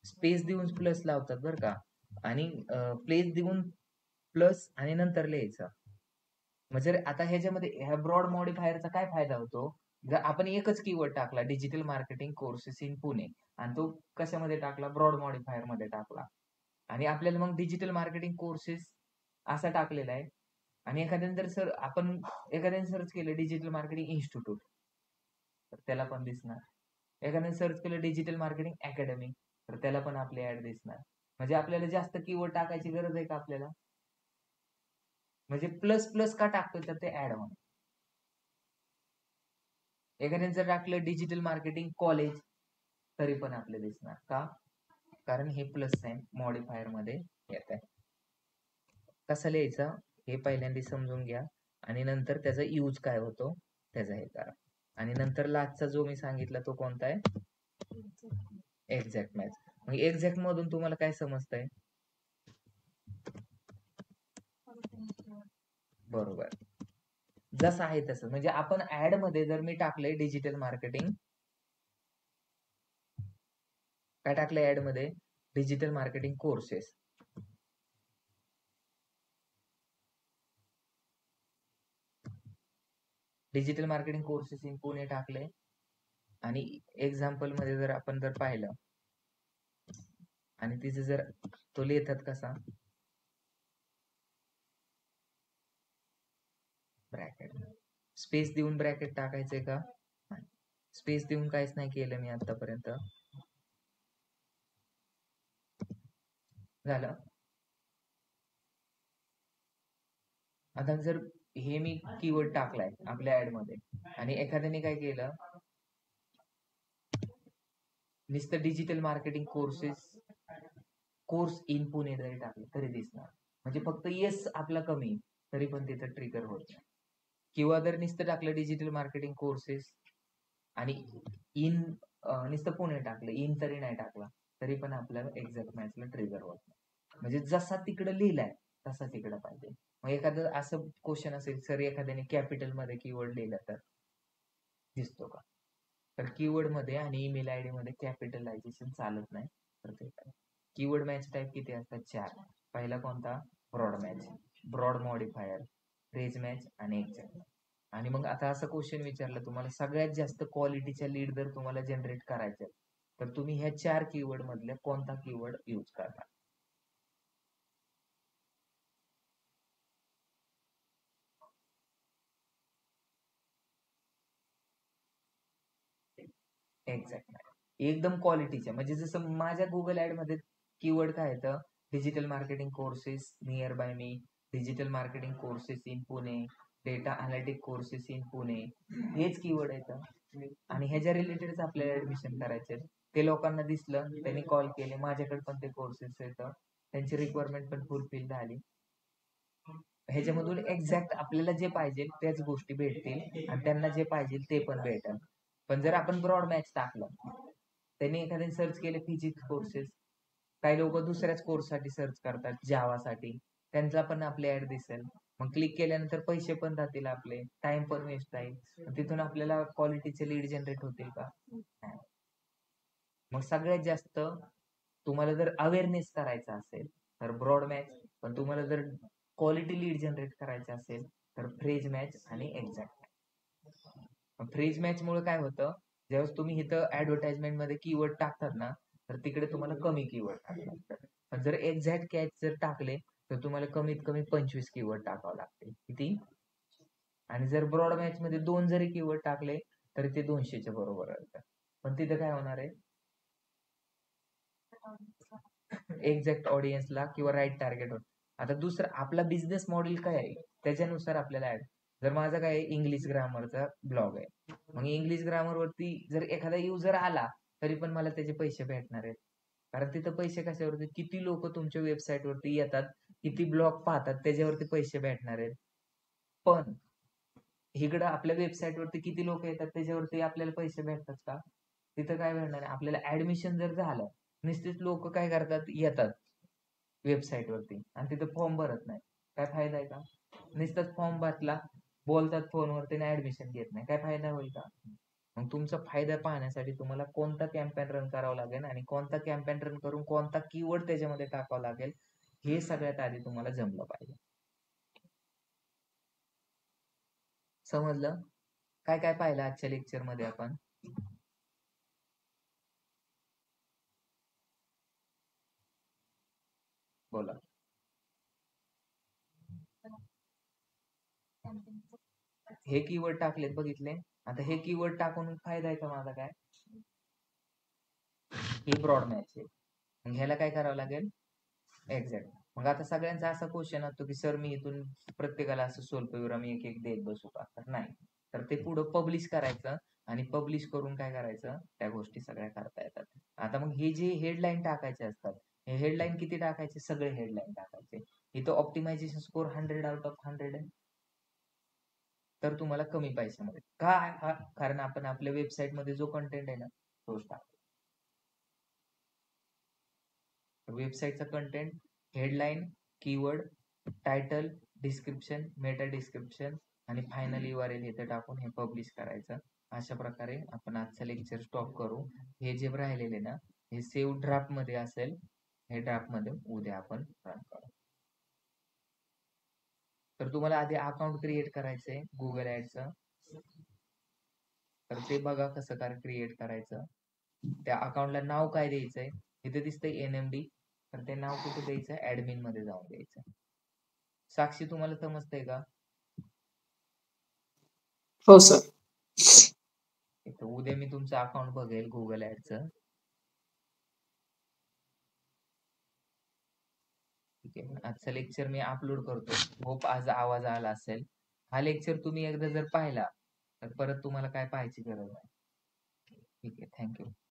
स्पेस देऊन प्लस लावतात बरं का, आणि प्लेस देऊन प्लस आणि नंतर लिहायचं. म्हणजे आता ह्याच्यामध्ये ह्या ब्रॉड मॉडिफायरचा काय फायदा होतो? जर आपण एकच कीवर्ड टाकला digital marketing courses in Pune आणि तो कशामध्ये टाकला? ब्रॉड मॉडिफायर मध्ये टाकला, आणि आपल्याला मग डिजिटल मार्केटिंग कोर्सेस असा टाकलेला आहे. आणि एखाद्याने जर आपण एखाद्याने सर्च केलं डिजिटल मार्केटिंग इन्स्टिट्यूट तर त्याला पण दिसणार. एखाद्याने सर्च केलं डिजिटल मार्केटिंग अकॅडमी तर त्याला पण आपली ऍड दिसणार. म्हणजे आपल्याला जास्त कीवर्ड टाकायची गरज आहे का आपल्याला? म्हणजे प्लस प्लस का टाकतोय तर ते ऍड होणार. एखाद्याने जर टाकलं डिजिटल मार्केटिंग कॉलेज तरी पण आपले दिसणार का? कारण हे प्लस साइन मॉडिफायर मध्ये येत आहे. कसं लिहायचं हे पहिल्यांदा समजून घ्या आणि नंतर त्याचा यूज काय होतो त्याचा हे करा. आणि नंतर लास्टचा जो मी सांगितला तो कोणता आहे? Exact match. मग एक्झॅक्ट मधून तुम्हाला काय समजतंय? बरोबर, जसं आहे तसं. म्हणजे आपण ऍड मध्ये जर मी टाकलंय डिजिटल मार्केटिंग, काय टाकलंय ऍड मध्ये? Digital marketing courses. Digital marketing courses in Pune टाकले आणि एक्झाम्पल मध्ये जर आपण जर पाहिलं आणि तिथे जर तो लिहितात कसा? ब्रॅकेट. स्पेस देऊन ब्रॅकेट टाकायचंय का? स्पेस देऊन काहीच नाही केलं मी आतापर्यंत. झालं. आता जर हे मी कीवर्ड टाकलाय आपल्या ऍड मध्ये आणि एखाद्याने काय केलं नुसतं digital marketing course in Pune जरी टाकलं तरी दिसणार. म्हणजे फक्त येस आपला कमी तरी पण तिथं ट्रिगर होत नाही. किंवा जर नुसतं टाकलं डिजिटल मार्केटिंग कोर्सेस आणि इन नुसतं पुणे टाकलं, इन तरी नाही टाकला तरी पण आपल्याला एक्झॅक्ट मॅचला ट्रिगर होत नाही. म्हणजे जसा तिकडं लिहिलाय तसा तिकडं पाहिजे. मग एखादं असं क्वेश्चन असेल सर एखाद्याने कॅपिटल मध्ये कीवर्ड लिहिला तर दिसतो का? तर कीवर्ड मध्ये आणि ईमेल आयडी मध्ये कॅपिटलायझेशन चालत नाही. तर ते कीवर्ड मॅच टाईप किती असतात? 4. पहिला कोणता? Broad match. Broad modifier, phrase match आणि एक्झॅक्ट. आणि मग आता असं क्वेश्चन विचारलं तुम्हाला, सगळ्यात जास्त क्वालिटीच्या लीड जर तुम्हाला जनरेट करायच्या तर तुम्ही ह्या 4 कीवर्ड मधल्या कोणता कीवर्ड यूज करणार? एक्झॅक्ट. एकदम क्वालिटीच्या, म्हणजे जसं माझ्या गुगल ऍड मध्ये कीवर्ड काय येतं, digital marketing courses near by me, digital marketing courses in Pune, data analytic courses in Pune, हेच कीवर्ड येतं. आणि ह्याच्या रिलेटेडच आपल्याला ऍडमिशन करायचे. ते लोकांना दिसलं, त्यांनी कॉल केले, माझ्याकडे पण ते कोर्सेस येतं, त्यांची रिक्वायरमेंट पण फुलफिल झाली. ह्याच्यामधून एक्झॅक्ट आपल्याला जे पाहिजे त्याच गोष्टी भेटतील आणि त्यांना जे पाहिजे ते पण भेटेल. पण जर आपण ब्रॉड मॅच टाकलं, त्यांनी एखाद्याने सर्च केले फिजिक्स कोर्सेस, काही लोक दुसऱ्याच कोर्ससाठी सर्च करतात, जावासाठी, त्यांचा पण आपले ऍड दिसेल. मग क्लिक केल्यानंतर पैसे पण जातील आपले, टाइम पण वेस्ट आहे, तिथून आपल्याला क्वालिटीचे लीड जनरेट होतील का? मग सगळ्यात जास्त तुम्हाला जर अवेअरनेस करायचा असेल तर ब्रॉड मॅच, पण तुम्हाला जर क्वालिटी लीड जनरेट करायचं असेल तर फ्रेज मॅच आणि एक्झॅक्ट. फ्रेज मॅच मुळे काय होतं, ज्यावेळेस तुम्ही इथं ऍडव्हर्टाइजमेंट मध्ये कीवर्ड टाकतात ना, तर तिकडे तुम्हाला कमी कीवर्ड टाकतात. पण जर एक्झॅक्ट कॅच जर टाकले तर तुम्हाला कमीत कमी 25 कीवर्ड टाकावं लागतील. किती? आणि जर ब्रॉड मॅच मध्ये 2 जरी कीवर्ड टाकले तरी ते 200च्या बरोबर असतात. पण तिथं काय होणार आहे, एक्झॅक्ट ऑडियन्सला किंवा राईट टार्गेट. आता दुसरं आपला बिझनेस मॉडेल काय आहे त्याच्यानुसार आपल्याला ऍड. जर माझा काय इंग्लिश ग्रामरचा ब्लॉग आहे, मग इंग्लिश ग्रामर वरती जर एखादा युजर आला तरी पण मला त्याचे पैसे भेटणार आहेत. कारण तिथं पैसे कशावरती, किती लोक तुमच्या वेबसाईट वरती येतात, किती ब्लॉग पाहतात, त्याच्यावरती पैसे भेटणार आहेत. पण इकडं आपल्या वेबसाईट वरती किती लोक येतात त्याच्यावरती आपल्याला पैसे भेटतात का? तिथं काय भेटणार आहे, आपल्याला ऍडमिशन जर झालं, निश्चित लोक काय करतात, येतात वेबसाईट वरती आणि तिथं फॉर्म भरत नाही, काय फायदा आहे का? नुसताच फॉर्म भरला, बोलतात फोनवरती, ऍडमिशन घेत नाही, काय फायदा होईल का? मग तुमचा फायदा पाहण्यासाठी तुम्हाला कोणता कॅम्पेन रन करावा लागेल आणि कोणता कॅम्पेन रन करून कोणता कीवर्ड त्याच्यामध्ये टाकावा लागेल, हे सगळ्यात आधी तुम्हाला जमलं पाहिजे. समजलं? काय काय पाहिलं आजच्या लेक्चर मध्ये आपण? बोला. हे कीवर्ड टाकलेत, बघितले? आता हे कीवर्ड टाकून फायदा आहे का माझा? काय, ही ब्रॉड मॅच आहे. मग ह्याला काय करावं लागेल? एक्झॅक्ट. मग आता सगळ्यांचा असा क्वेश्चन असतो की सर मी इथून प्रत्येकाला असं सोल्पविरा मी एक एक देत बसू का? तर नाही. तर ते पुढं पब्लिश करायचं आणि पब्लिश करून काय करायचं, त्या गोष्टी सगळ्या करता येतात. आता मग हे जे हेडलाईन टाकायचे असतात, हे हेडलाईन किती टाकायचे? सगळे हेडलाईन टाकायचे. इथं ऑप्टिमायझेशन स्कोर 100 आउट ऑफ 100 आहे, तर तुम्हाला कमी पैसे मिळेल का? कारण आपण आपल्या वेबसाईट मध्ये जो कंटेंट आहे ना तोच टाकतो. वेबसाईटचा content, headline, keyword, title, description, meta description आणि फायनल URL इथे टाकून हे पब्लिश करायचं. अशा प्रकारे आपण आजचं लेक्चर स्टॉप करू. हे जे राहिलेले ना हे सेव्ह ड्राफ्ट मध्ये असेल, हे ड्राफ्ट मध्ये उद्या आपण रन करू. तर तुम्हाला आधी अकाउंट क्रिएट करायचंय गुगल ऍडचं, तर ते बघा कसं काय क्रिएट करायचं. त्या अकाउंटला नाव काय द्यायचंय, इथे दिसतंय NMD, तर ते नाव कुठे द्यायचं, ऍडमिन मध्ये जाऊन द्यायचं. साक्षी तुम्हाला समजतंय का? हो सर. उद्या मी तुमचं अकाउंट बघेल गुगल ऍडचं. ठीक आहे, आजचं लेक्चर मी अपलोड करतो. होप आज आवाज आला असेल. हा लेक्चर तुम्ही एकदा जर पाहिला तर परत तुम्हाला काय पाहायची गरज नाही. ठीक आहे, थँक्यू.